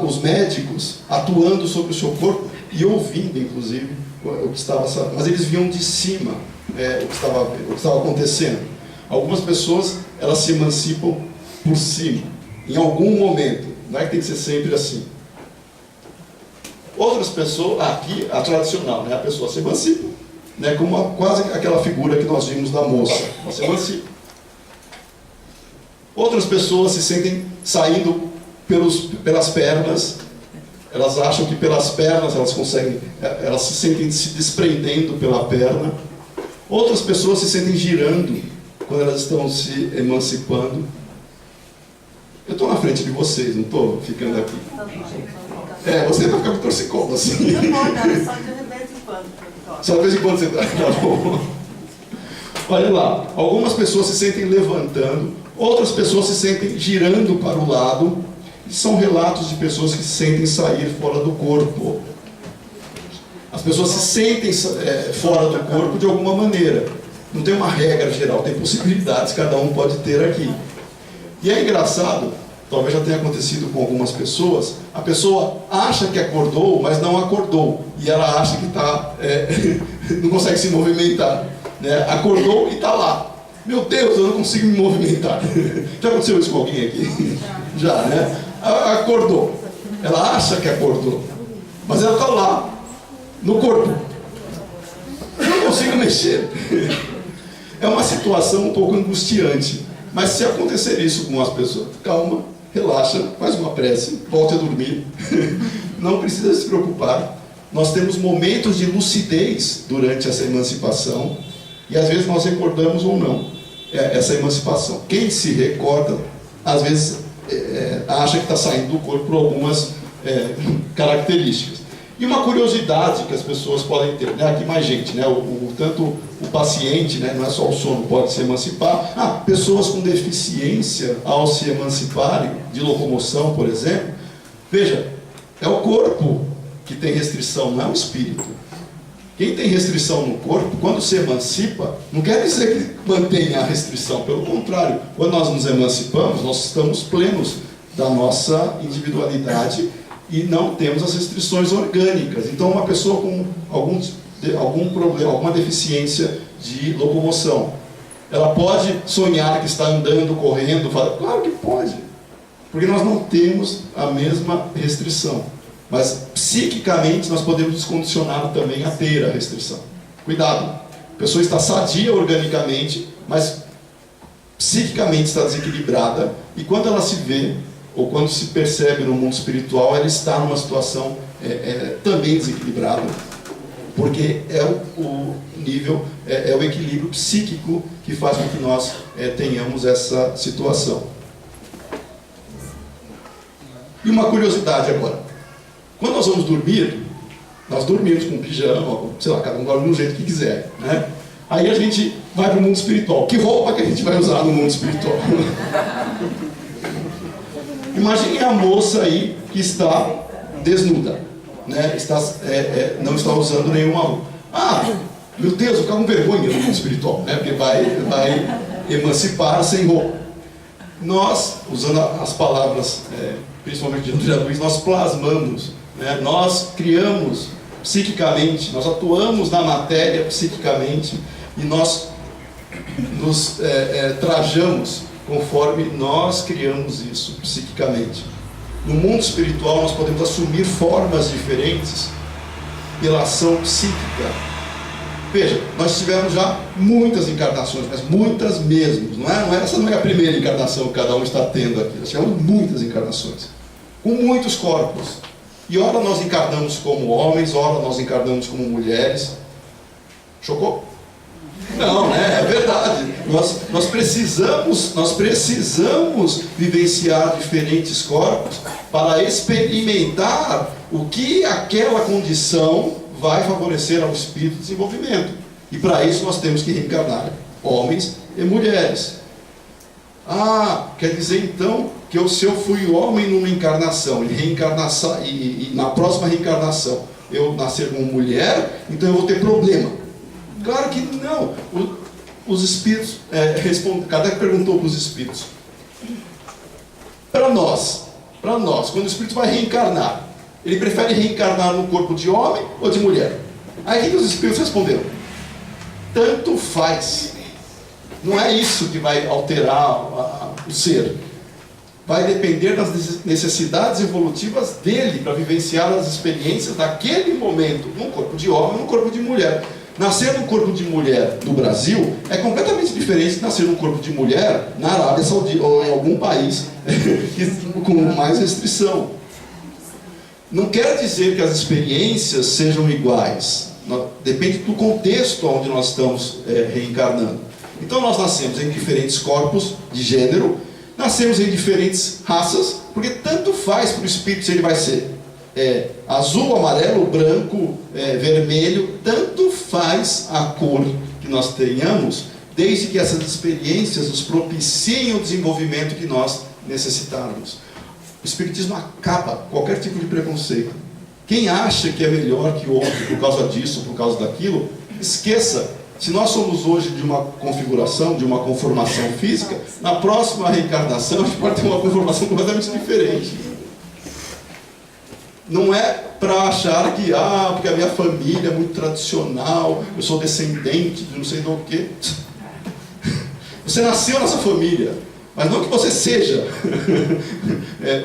os médicos atuando sobre o seu corpo e ouvindo, inclusive, o que estava, mas eles viam de cima o que estava acontecendo. Algumas pessoas, elas se emancipam por cima, em algum momento. Não é que tem que ser sempre assim. Outras pessoas, aqui a tradicional, né? A pessoa se emancipa, né? Como quase aquela figura que nós vimos da moça, ela se emancipa. Outras pessoas se sentem saindo pelas pernas, elas acham que pelas pernas elas conseguem, elas se sentem se desprendendo pela perna. Outras pessoas se sentem girando quando elas estão se emancipando. Eu estou na frente de vocês, não estou ficando aqui. Você vai ficar com torcicolo assim. Não, só de vez em quando. Só de vez em quando você está. Tá bom. Olha lá, algumas pessoas se sentem levantando, outras pessoas se sentem girando para o lado. São relatos de pessoas que se sentem sair fora do corpo. As pessoas se sentem fora do corpo de alguma maneira. Não tem uma regra geral, tem possibilidades, cada um pode ter aqui. E é engraçado, talvez já tenha acontecido com algumas pessoas, a pessoa acha que acordou, mas não acordou, e ela acha que não consegue se movimentar, né? Acordou e está lá. Meu Deus, eu não consigo me movimentar. Já aconteceu isso com alguém aqui? Já, né? Acordou. Ela acha que acordou, mas ela está lá, no corpo. Eu não consigo mexer. É uma situação um pouco angustiante. Mas se acontecer isso com as pessoas, calma, relaxa, faz uma prece, volte a dormir. Não precisa se preocupar. Nós temos momentos de lucidez durante essa emancipação. E às vezes nós recordamos ou não essa emancipação. Quem se recorda, às vezes acha que está saindo do corpo por algumas características. E uma curiosidade que as pessoas podem ter, né? Aqui mais gente, né? Tanto o paciente, né? Não é só o sono, pode se emancipar. Pessoas com deficiência, ao se emanciparem, de locomoção, por exemplo, veja, é o corpo que tem restrição, não é o espírito. Quem tem restrição no corpo, quando se emancipa, não quer dizer que mantenha a restrição, pelo contrário, quando nós nos emancipamos, nós estamos plenos da nossa individualidade e não temos as restrições orgânicas. Então, uma pessoa com algum problema, alguma deficiência de locomoção, ela pode sonhar que está andando, correndo, claro que pode, porque nós não temos a mesma restrição. Mas, psiquicamente, nós podemos nos condicionar também a ter a restrição. Cuidado, a pessoa está sadia organicamente, mas psiquicamente está desequilibrada, e quando ela se vê, ou quando se percebe no mundo espiritual, ela está numa situação também desequilibrada, porque o nível, o equilíbrio psíquico que faz com que nós tenhamos essa situação. E uma curiosidade agora. Quando nós vamos dormir, nós dormimos com pijama, sei lá, cada um dorme do jeito que quiser, né? Aí a gente vai para o mundo espiritual. Que roupa que a gente vai usar no mundo espiritual? Imagine a moça aí que está desnuda, né? Não está usando nenhuma roupa. Meu Deus, eu fico com vergonha no mundo espiritual, né? Porque vai emancipar sem roupa. Nós, usando as palavras, principalmente de André Luiz, nós plasmamos, né? Nós criamos psiquicamente, nós atuamos na matéria psiquicamente e nós nos trajamos conforme nós criamos isso psiquicamente. No mundo espiritual nós podemos assumir formas diferentes pela ação psíquica. Veja, nós tivemos já muitas encarnações, mas muitas mesmo. Essa não é a primeira encarnação que cada um está tendo aqui. Nós tivemos muitas encarnações, com muitos corpos. E ora nós encarnamos como homens, ora nós encarnamos como mulheres. Chocou? Não, né? É verdade. Nós precisamos vivenciar diferentes corpos para experimentar o que aquela condição vai favorecer ao espírito de desenvolvimento. E para isso nós temos que reencarnar homens e mulheres. Quer dizer então que se eu fui homem numa encarnação e na próxima reencarnação eu nascer como mulher, então eu vou ter problema. Claro que não. Os espíritos Kardec perguntou para os espíritos. Para nós, quando o espírito vai reencarnar, ele prefere reencarnar no corpo de homem ou de mulher? Aí o que os espíritos responderam? Tanto faz. Não é isso que vai alterar o ser. Vai depender das necessidades evolutivas dele para vivenciar as experiências daquele momento, no corpo de homem ou no corpo de mulher. Nascer no corpo de mulher do Brasil é completamente diferente de nascer no corpo de mulher na Arábia Saudita ou em algum país com mais restrição. Não quer dizer que as experiências sejam iguais. Depende do contexto onde nós estamos reencarnando. Então nós nascemos em diferentes corpos de gênero, nascemos em diferentes raças, porque tanto faz para o espírito se ele vai ser azul, amarelo, branco, vermelho, tanto faz a cor que nós tenhamos, desde que essas experiências nos propiciem o desenvolvimento que nós necessitarmos. O Espiritismo acaba qualquer tipo de preconceito. Quem acha que é melhor que o outro por causa disso, por causa daquilo, esqueça. Se nós somos hoje de uma configuração, de uma conformação física, na próxima reencarnação a gente pode ter uma conformação completamente diferente. Não é para achar que, porque a minha família é muito tradicional, eu sou descendente de não sei do quê. Você nasceu nessa família, mas não que você seja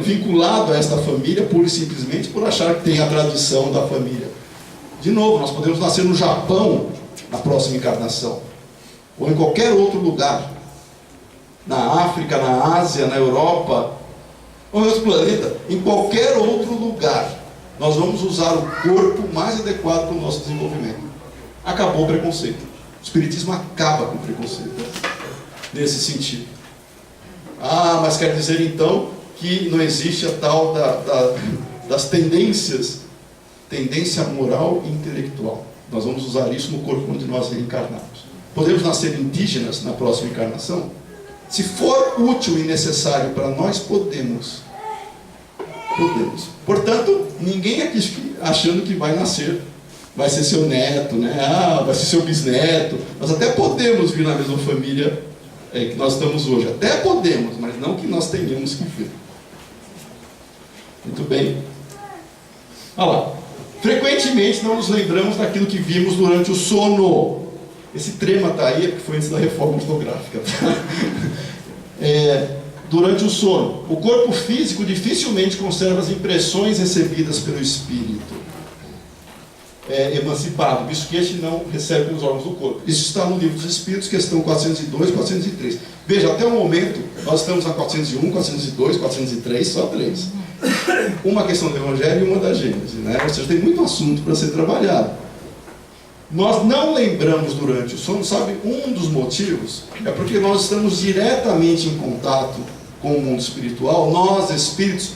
vinculado a esta família pura e simplesmente por achar que tem a tradição da família. De novo, nós podemos nascer no Japão na próxima encarnação, ou em qualquer outro lugar, na África, na Ásia, na Europa, ou em outro planeta, em qualquer outro lugar, nós vamos usar o corpo mais adequado para o nosso desenvolvimento. Acabou o preconceito. O Espiritismo acaba com o preconceito, nesse sentido. Mas quer dizer então que não existe a tal das tendência moral e intelectual. Nós vamos usar isso no corpo onde nós reencarnamos. Podemos nascer indígenas na próxima encarnação? Se for útil e necessário para nós, podemos. Portanto, ninguém aqui achando que vai nascer, vai ser seu neto, né? Vai ser seu bisneto. Nós até podemos vir na mesma família que nós estamos hoje. Até podemos, mas não que nós tenhamos que vir. Muito bem. Olha lá. Frequentemente não nos lembramos daquilo que vimos durante o sono. Esse trema está aí, porque foi antes da reforma ortográfica. Durante o sono. O corpo físico dificilmente conserva as impressões recebidas pelo espírito emancipado, visto que este não recebe pelos órgãos do corpo. Isso está no Livro dos Espíritos, questão 402, 403. Veja, até o momento, nós estamos na 401, 402, 403, só 3. Uma questão do Evangelho e uma da Gênese, né? Ou seja, tem muito assunto para ser trabalhado. Nós não lembramos durante o sono, sabe, um dos motivos é porque nós estamos diretamente em contato com o mundo espiritual. Nós, espíritos,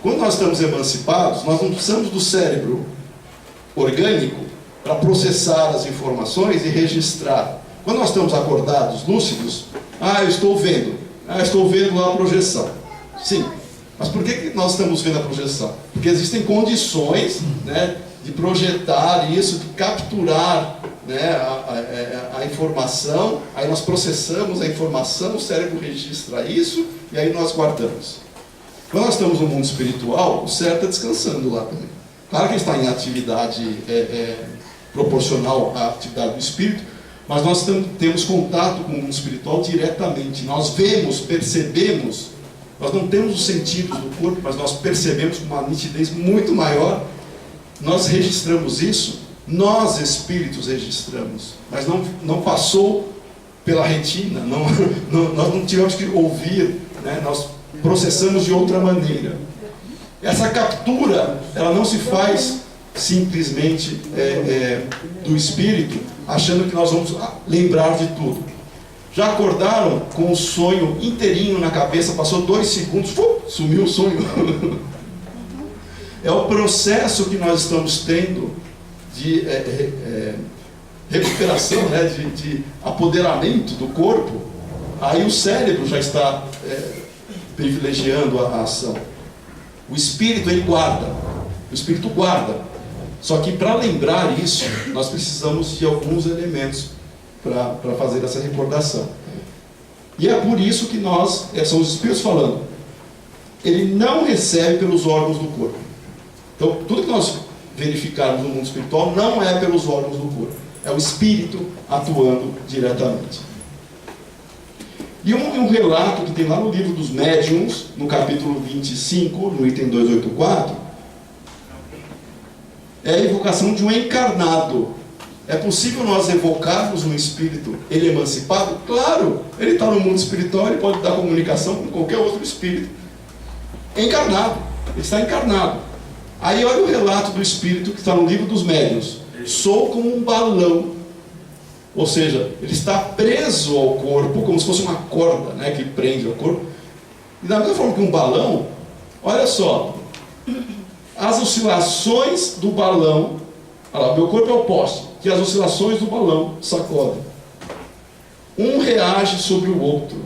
quando nós estamos emancipados, nós não precisamos do cérebro orgânico para processar as informações e registrar. Quando nós estamos acordados, lúcidos, eu estou vendo lá a projeção. Sim. Mas por que nós estamos vendo a projeção? Porque existem condições, né, de projetar isso, de capturar, né, a informação, aí nós processamos a informação, o cérebro registra isso, e aí nós guardamos. Quando nós estamos no mundo espiritual, o cérebro está descansando lá também. Claro que ele está em atividade proporcional à atividade do espírito, mas nós temos contato com o mundo espiritual diretamente. Nós vemos, percebemos. Nós não temos os sentidos do corpo, mas nós percebemos com uma nitidez muito maior. Nós registramos isso, nós espíritos registramos, mas não passou pela retina, nós não tivemos que ouvir, né? Nós processamos de outra maneira. Essa captura, ela não se faz simplesmente do espírito, achando que nós vamos lembrar de tudo. Já acordaram com o sonho inteirinho na cabeça, passou 2 segundos, sumiu o sonho. É o processo que nós estamos tendo de recuperação, né, de apoderamento do corpo. Aí o cérebro já está privilegiando a ação. O espírito, ele guarda. O espírito guarda. Só que para lembrar isso, nós precisamos de alguns elementos para fazer essa recordação. E é por isso que nós, são os espíritos falando, ele não recebe pelos órgãos do corpo. Então, tudo que nós verificarmos no mundo espiritual não é pelos órgãos do corpo. É o espírito atuando diretamente. E um relato que tem lá no livro dos médiuns, no capítulo 25, no item 284, é a evocação de um encarnado. É possível nós evocarmos um espírito, ele emancipado? Claro, ele está no mundo espiritual, ele pode dar comunicação com qualquer outro espírito. Encarnado, ele está encarnado. Aí olha o relato do espírito que está no livro dos médiuns. Sou como um balão. Ou seja, ele está preso ao corpo, como se fosse uma corda, né, que prende ao corpo. E da mesma forma que um balão, olha só, as oscilações do balão, olha lá, meu corpo é o poste, que as oscilações do balão sacodem. Um reage sobre o outro.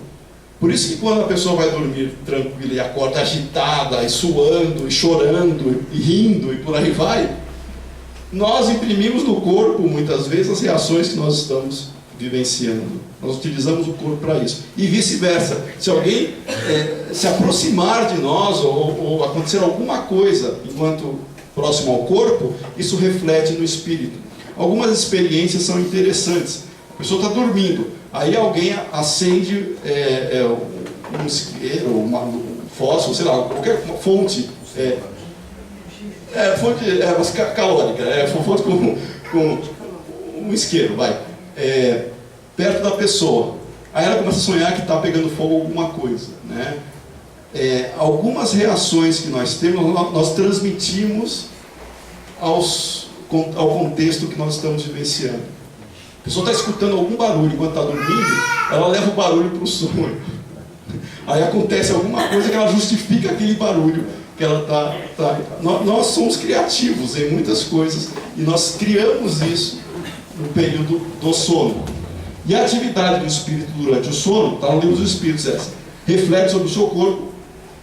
Por isso que quando a pessoa vai dormir tranquila e acorda agitada, e suando, e chorando, e rindo, e por aí vai, nós imprimimos no corpo, muitas vezes, as reações que nós estamos vivenciando. Nós utilizamos o corpo para isso. E vice-versa. Se alguém se aproximar de nós ou acontecer alguma coisa enquanto próximo ao corpo, isso reflete no espírito. Algumas experiências são interessantes. A pessoa está dormindo, aí alguém acende um isqueiro, um fósforo, sei lá, qualquer fonte. Fonte calórica, fonte com um isqueiro, vai. Perto da pessoa. Aí ela começa a sonhar que está pegando fogo alguma coisa, né? Algumas reações que nós temos, nós transmitimos ao contexto que nós estamos vivenciando. A pessoa está escutando algum barulho enquanto está dormindo, ela leva o barulho para o sonho. Aí acontece alguma coisa que ela justifica aquele barulho que ela está. Nós somos criativos em muitas coisas e nós criamos isso no período do sono. E a atividade do espírito durante o sono, está no livro dos Espíritos essa, reflete sobre o seu corpo,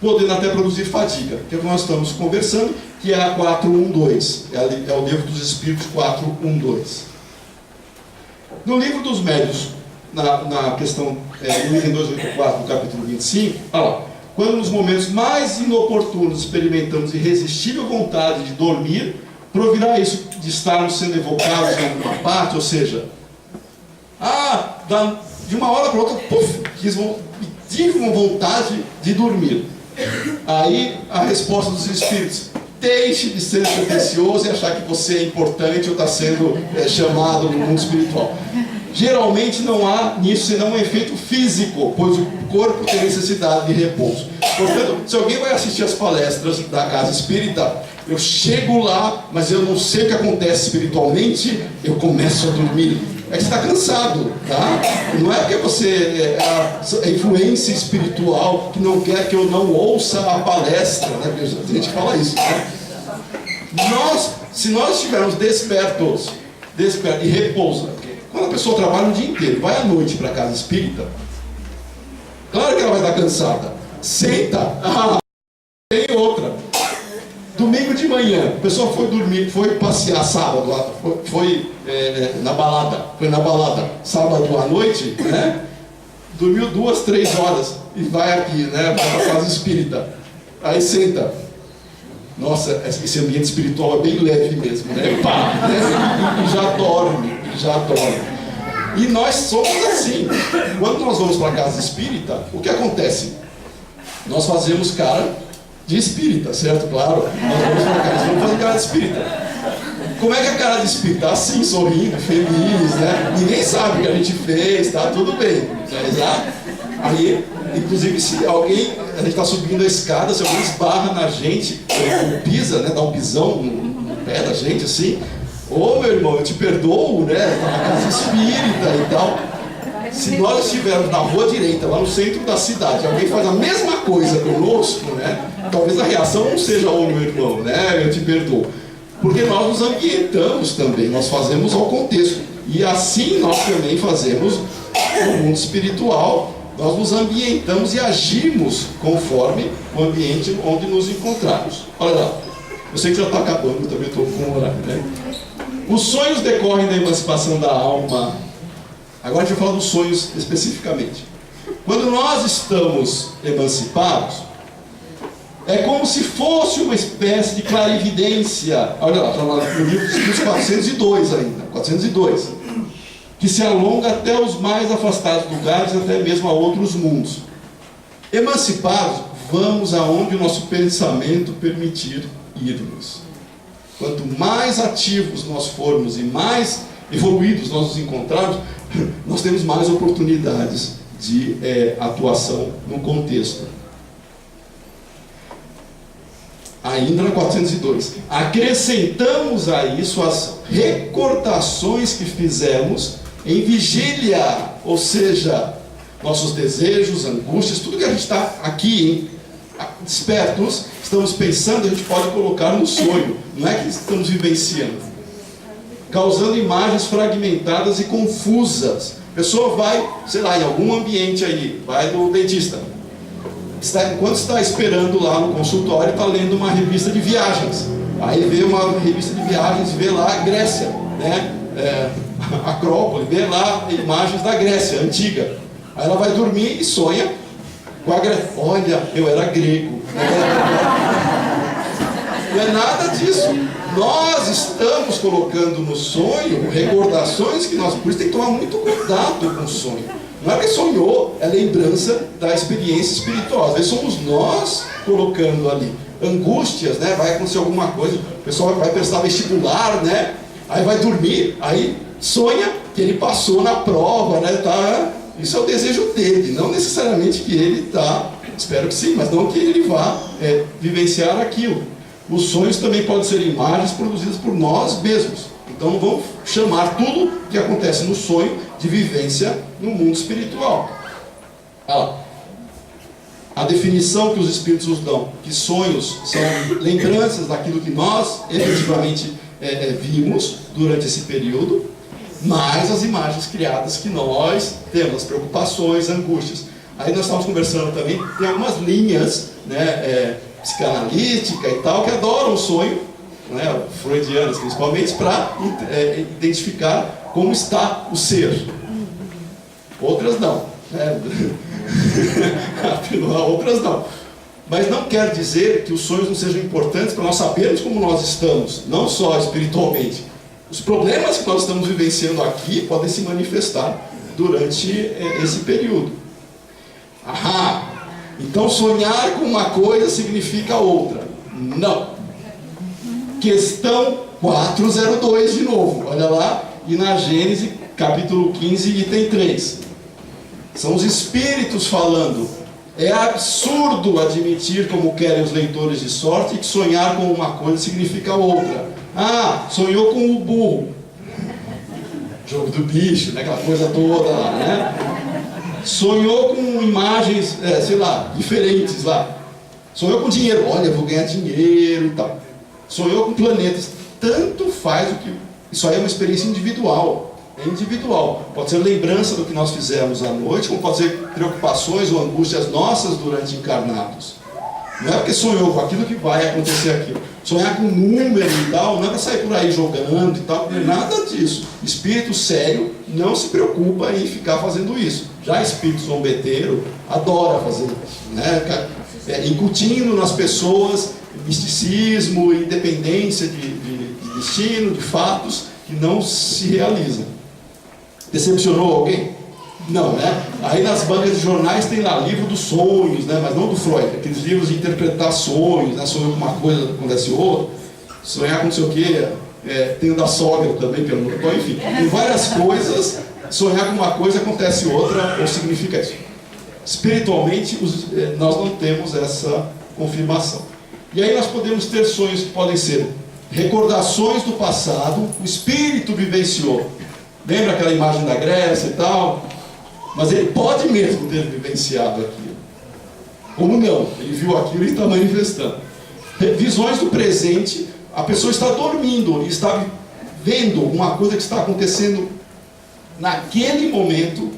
podendo até produzir fadiga, que é o que nós estamos conversando, que é a 412, é o livro dos Espíritos 412. No livro dos Médiuns, na questão, no item 284, do capítulo 25, olha lá, quando nos momentos mais inoportunos experimentamos irresistível vontade de dormir, provirá isso de estarmos sendo evocados em alguma parte, ou seja, de uma hora para outra, tive uma vontade de dormir. Aí a resposta dos espíritos: deixe de ser pretensioso e achar que você é importante ou está sendo chamado no mundo espiritual. Geralmente não há nisso senão um efeito físico, pois o corpo tem necessidade de repouso. Portanto, se alguém vai assistir as palestras da casa espírita, eu chego lá, mas eu não sei o que acontece espiritualmente, eu começo a dormir. É que você está cansado, tá? Não é que você é influência espiritual que não quer que eu não ouça a palestra, né? Porque a gente fala isso, né? Se nós estivermos despertos e repouso, quando a pessoa trabalha o dia inteiro, vai à noite para a casa espírita, claro que ela vai estar cansada. Senta, tem outra. Domingo de manhã, a pessoa foi dormir, foi passear sábado, foi na balada, sábado à noite, né? Dormiu 2, 3 horas e vai aqui, né? Vai para a casa espírita. Aí senta. Nossa, esse ambiente espiritual é bem leve mesmo, né? Pá, né? E já dorme. E nós somos assim. Quando nós vamos para a casa espírita, o que acontece? Nós fazemos cara de espírita, certo? Claro. Nós vamos para casa, vamos fazer cara de espírita. Como é que é a cara de espírita? Assim, sorrindo, feliz, né? Ninguém sabe o que a gente fez, tá tudo bem. Aí, inclusive, se alguém, a gente está subindo a escada, se alguém esbarra na gente, ou pisa, né? Dá um pisão no pé da gente, assim. Ô, meu irmão, eu te perdoo, né? Está na casa espírita e tal. Se nós estivermos na rua direita, lá no centro da cidade, alguém faz a mesma coisa conosco, né? Talvez a reação não seja, ô, meu irmão, né? Eu te perdoo. Porque nós nos ambientamos também, nós fazemos ao contexto. E assim nós também fazemos no mundo espiritual. Nós nos ambientamos e agimos conforme o ambiente onde nos encontramos. Olha lá, eu sei que já está acabando, eu também estou com o horário, né? Os sonhos decorrem da emancipação da alma. Agora a gente vai falar dos sonhos especificamente. Quando nós estamos emancipados, é como se fosse uma espécie de clarividência. Olha lá, está lá no livro dos 402 ainda, 402. Que se alonga até os mais afastados lugares, até mesmo a outros mundos. Emancipados, vamos aonde o nosso pensamento permitir irmos. Quanto mais ativos nós formos e mais evoluídos nós nos encontrarmos, nós temos mais oportunidades de atuação no contexto. Ainda na 402, acrescentamos a isso as recordações que fizemos em vigília, ou seja, nossos desejos, angústias, tudo que a gente está aqui, despertos, estamos pensando, a gente pode colocar no sonho, não é que estamos vivenciando, causando imagens fragmentadas e confusas. A pessoa vai, sei lá, em algum ambiente aí, vai no dentista, enquanto está esperando lá no consultório, está lendo uma revista de viagens, aí vê uma revista de viagens, vê lá a Grécia, né? Acrópole, vê lá imagens da Grécia antiga. Aí ela vai dormir e sonha com a Grécia. Olha, eu era grego. Não é nada disso. Nós estamos colocando no sonho recordações que nós... Por isso tem que tomar muito cuidado com o sonho. Não é que sonhou, é lembrança da experiência espiritual. Às vezes somos nós colocando ali. Angústias, né? Vai acontecer alguma coisa, o pessoal vai prestar vestibular, né? Aí vai dormir, aí sonha que ele passou na prova, né? Tá? Isso é o desejo dele, não necessariamente que ele está, espero que sim, mas não que ele vá vivenciar aquilo. Os sonhos também podem ser imagens produzidas por nós mesmos. Então não vamos chamar tudo que acontece no sonho de vivência no mundo espiritual. A definição que os espíritos nos dão, que sonhos são lembranças daquilo que nós efetivamente vimos durante esse período, mais as imagens criadas que nós temos, as preocupações, angústias. Aí nós estávamos conversando também, tem algumas linhas, né, psicanalítica e tal, que adoram o sonho, né, freudianas principalmente, para identificar como está o ser. Outras não, né? Outras não. Mas não quer dizer que os sonhos não sejam importantes para nós sabermos como nós estamos, não só espiritualmente. Os problemas que nós estamos vivenciando aqui podem se manifestar durante esse período. Então sonhar com uma coisa significa outra. Não. Questão 402 de novo, olha lá, e na Gênesis capítulo 15, item 3. São os espíritos falando. É absurdo admitir, como querem os leitores de sorte, que sonhar com uma coisa significa outra. Sonhou com o burro. Jogo do bicho, né? Aquela coisa toda lá, né? Sonhou com imagens, sei lá, diferentes lá. Sonhou com dinheiro. Olha, vou ganhar dinheiro e tal. Sonhou com planetas. Tanto faz o que... Isso aí é uma experiência individual. É individual. Pode ser lembrança do que nós fizemos à noite, como pode ser preocupações ou angústias nossas durante encarnados. Não é porque sonhou com aquilo que vai acontecer aquilo. Sonhar com número e tal, não é para sair por aí jogando e tal, nada disso. Espírito sério não se preocupa em ficar fazendo isso. Já espírito zombeteiro adora fazer isso, né? Incutindo nas pessoas misticismo e dependência de destino, de fatos que não se realizam. Decepcionou alguém? Não, né? Aí nas bancas de jornais tem lá livro dos sonhos, né? Mas não do Freud, aqueles livros de interpretar sonhos, né? Sonhou com uma coisa, acontece outra. Sonhar com não sei o quê, tem o da sogra também, pelo mundo. Enfim, tem várias coisas. Sonhar com uma coisa, acontece outra, ou significa isso. Espiritualmente, nós não temos essa confirmação. E aí nós podemos ter sonhos que podem ser recordações do passado, o espírito vivenciou. Lembra aquela imagem da Grécia e tal? Mas ele pode mesmo ter vivenciado aquilo. Como não? Ele viu aquilo e está manifestando. Visões do presente, a pessoa está dormindo e está vendo uma coisa que está acontecendo naquele momento.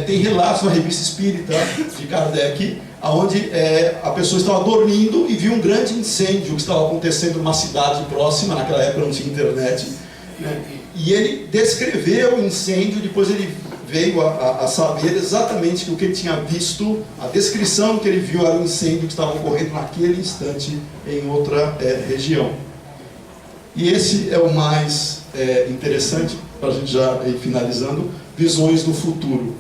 Tem relatos na revista Espírita de Kardec, onde a pessoa estava dormindo e viu um grande incêndio que estava acontecendo numa cidade próxima. Naquela época não tinha internet, né? E ele descreveu o incêndio. Depois ele veio a saber exatamente o que ele tinha visto. A descrição que ele viu era o incêndio que estava ocorrendo naquele instante em outra região. E esse é o mais interessante, para a gente já ir finalizando, visões do futuro.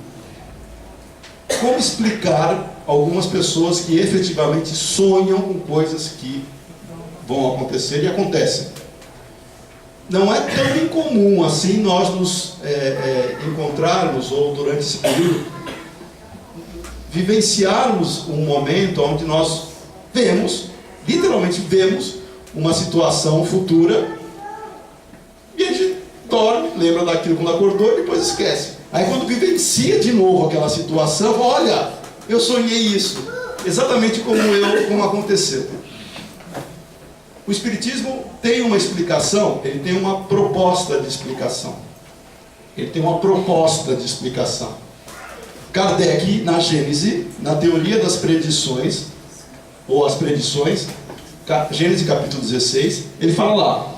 Como explicar algumas pessoas que efetivamente sonham com coisas que vão acontecer e acontecem? Não é tão incomum assim nós nos encontrarmos, ou durante esse período, vivenciarmos um momento onde nós literalmente vemos uma situação futura, e a gente dorme, lembra daquilo quando acordou e depois esquece. Aí quando vivencia de novo aquela situação, olha, eu sonhei isso, exatamente como aconteceu. O Espiritismo tem uma explicação, ele tem uma proposta de explicação. Kardec, na Gênese, na teoria das predições, ou as predições, Gênesis capítulo 16, ele fala lá: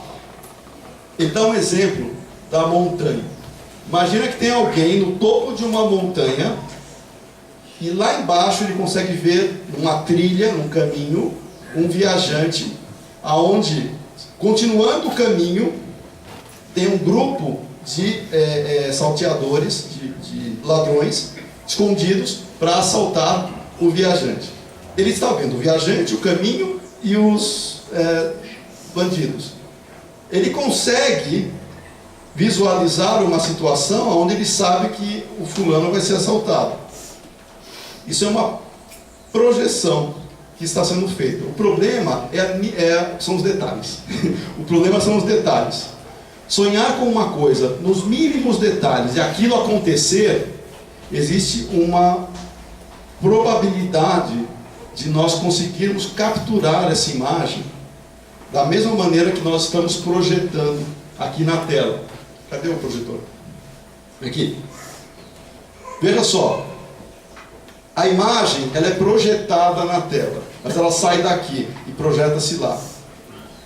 Ele dá um exemplo da montanha. Imagina que tem alguém no topo de uma montanha e lá embaixo ele consegue ver numa trilha, num caminho, um viajante, aonde, continuando o caminho, tem um grupo de salteadores, de ladrões, escondidos para assaltar o viajante. Ele está vendo o viajante, o caminho e os bandidos. Ele consegue visualizar uma situação onde ele sabe que o fulano vai ser assaltado. Isso é uma projeção que está sendo feita. O problema são os detalhes. O problema são os detalhes. Sonhar com uma coisa nos mínimos detalhes e aquilo acontecer, existe uma probabilidade de nós conseguirmos capturar essa imagem da mesma maneira que nós estamos projetando aqui na tela. Cadê o projetor? Aqui. Veja só. A imagem, ela é projetada na tela, mas ela sai daqui e projeta-se lá.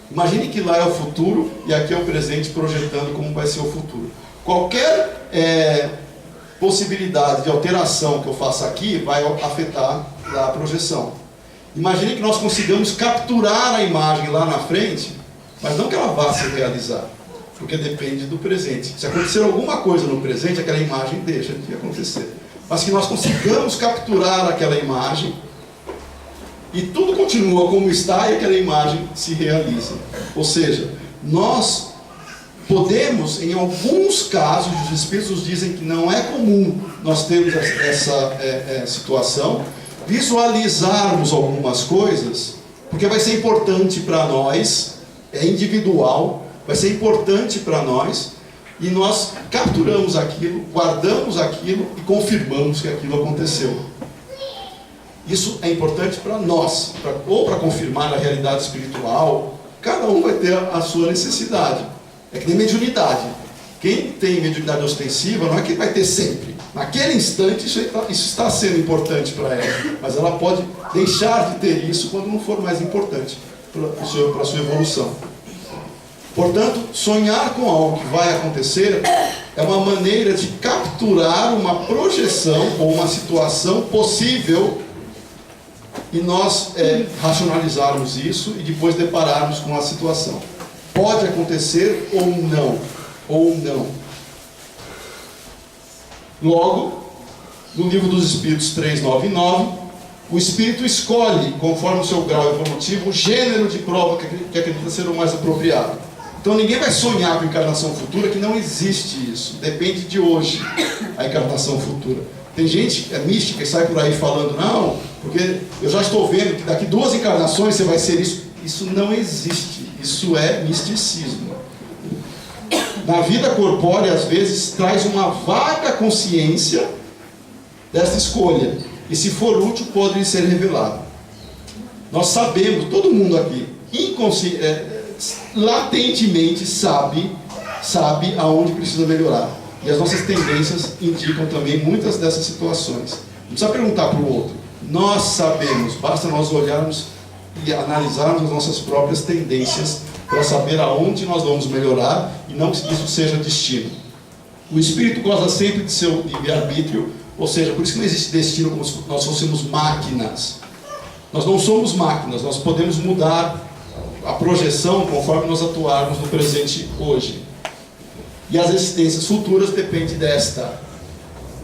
Imagine que lá é o futuro e aqui é o presente projetando como vai ser o futuro. Qualquer possibilidade de alteração que eu faça aqui vai afetar a projeção. Imagine que nós consigamos capturar a imagem lá na frente, mas não que ela vá se realizar, porque depende do presente. Se acontecer alguma coisa no presente, aquela imagem deixa de acontecer. Mas que nós consigamos capturar aquela imagem e tudo continua como está e aquela imagem se realiza. Ou seja, nós podemos, em alguns casos, os Espíritos dizem que não é comum nós termos essa situação, visualizarmos algumas coisas, porque vai ser importante para nós, é individual, vai ser importante para nós, e nós capturamos aquilo, guardamos aquilo e confirmamos que aquilo aconteceu. Isso é importante para nós, ou para confirmar a realidade espiritual. Cada um vai ter a sua necessidade. É que nem mediunidade. Quem tem mediunidade ostensiva não é que vai ter sempre. Naquele instante isso está sendo importante para ela, mas ela pode deixar de ter isso quando não for mais importante para a sua evolução. Portanto, sonhar com algo que vai acontecer é uma maneira de capturar uma projeção ou uma situação possível e nós racionalizarmos isso e depois depararmos com a situação. Pode acontecer ou não. Ou não. Logo, no Livro dos Espíritos 399, o espírito escolhe, conforme o seu grau evolutivo, o gênero de prova que acredita ser o mais apropriado. Então ninguém vai sonhar com encarnação futura, que não existe isso. Depende de hoje, a encarnação futura. Tem gente que é mística e sai por aí falando, não, porque eu já estou vendo que daqui 2 encarnações você vai ser isso. Isso não existe. Isso é misticismo. Na vida corpórea, às vezes, traz uma vaga consciência dessa escolha. E se for útil, pode ser revelado. Nós sabemos, todo mundo aqui, latentemente sabe aonde precisa melhorar. E as nossas tendências indicam também muitas dessas situações. Não precisa perguntar para o outro. Nós sabemos, basta nós olharmos e analisarmos as nossas próprias tendências para saber aonde nós vamos melhorar e não que isso seja destino. O espírito goza sempre de seu livre-arbítrio, ou seja, por isso que não existe destino como se nós fôssemos máquinas. Nós não somos máquinas, nós podemos mudar a projeção conforme nós atuarmos no presente hoje. E as existências futuras dependem desta,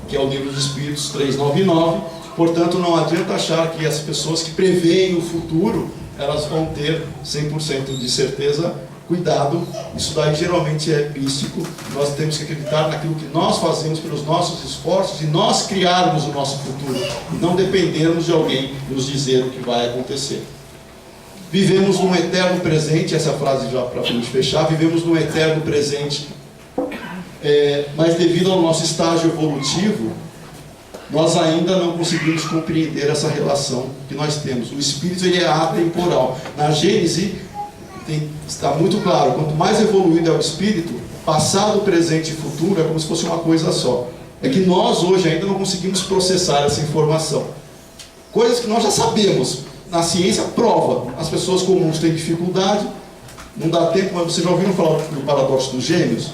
que é o Livro dos Espíritos 399. Portanto, não adianta achar que as pessoas que preveem o futuro, elas vão ter 100% de certeza. Cuidado, isso daí geralmente é místico. Nós temos que acreditar naquilo que nós fazemos pelos nossos esforços e nós criarmos o nosso futuro, e não dependermos de alguém nos dizer o que vai acontecer. Vivemos num eterno presente, essa frase já para a gente fechar, vivemos num eterno presente, mas devido ao nosso estágio evolutivo, nós ainda não conseguimos compreender essa relação que nós temos. O espírito, ele é atemporal. Na Gênese está muito claro, quanto mais evoluído é o espírito, passado, presente e futuro é como se fosse uma coisa só. É que nós hoje ainda não conseguimos processar essa informação. Coisas que nós já sabemos, na ciência prova. As pessoas comuns têm dificuldade, não dá tempo, mas vocês já ouviram falar do paradoxo dos gêmeos?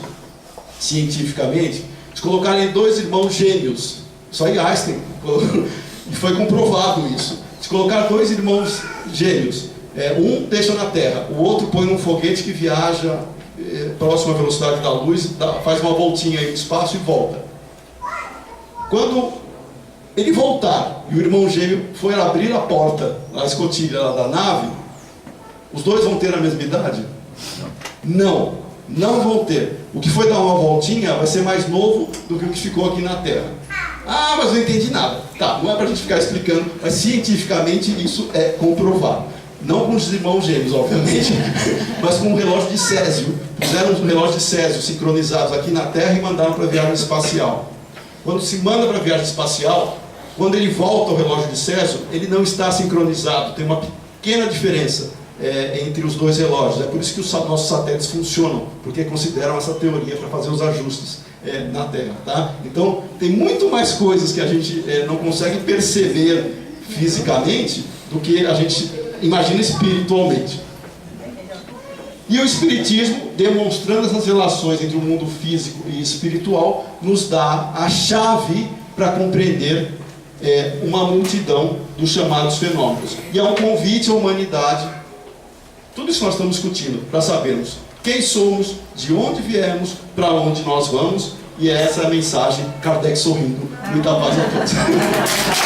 Cientificamente, se colocarem dois irmãos gêmeos, só em Einstein, e foi comprovado isso. Se colocar dois irmãos gêmeos, um deixa na Terra, o outro põe num foguete que viaja próximo à velocidade da luz, faz uma voltinha aí no espaço e volta. Quando ele voltar e o irmão gêmeo for abrir a porta, a escotilha lá da nave, os dois vão ter a mesma idade? Não, não vão ter. O que foi dar uma voltinha vai ser mais novo do que o que ficou aqui na Terra. Ah, mas eu não entendi nada. Tá, não é pra gente ficar explicando, mas cientificamente isso é comprovado. Não com os irmãos gêmeos, obviamente, mas com um relógio de Césio. Puseram um relógio de Césio sincronizados aqui na Terra e mandaram para a viagem espacial. Quando se manda para a viagem espacial, quando ele volta ao relógio de Césio, ele não está sincronizado. Tem uma pequena diferença entre os dois relógios. É por isso que os nossos satélites funcionam, porque consideram essa teoria para fazer os ajustes na Terra. Tá? Então, tem muito mais coisas que a gente não consegue perceber fisicamente do que a gente imagina espiritualmente. E o Espiritismo, demonstrando essas relações entre o mundo físico e espiritual, nos dá a chave para compreender uma multidão dos chamados fenômenos. E é um convite à humanidade, tudo isso nós estamos discutindo, para sabermos quem somos, de onde viemos, para onde nós vamos, e essa é a mensagem, Kardec sorrindo. Muita paz a todos.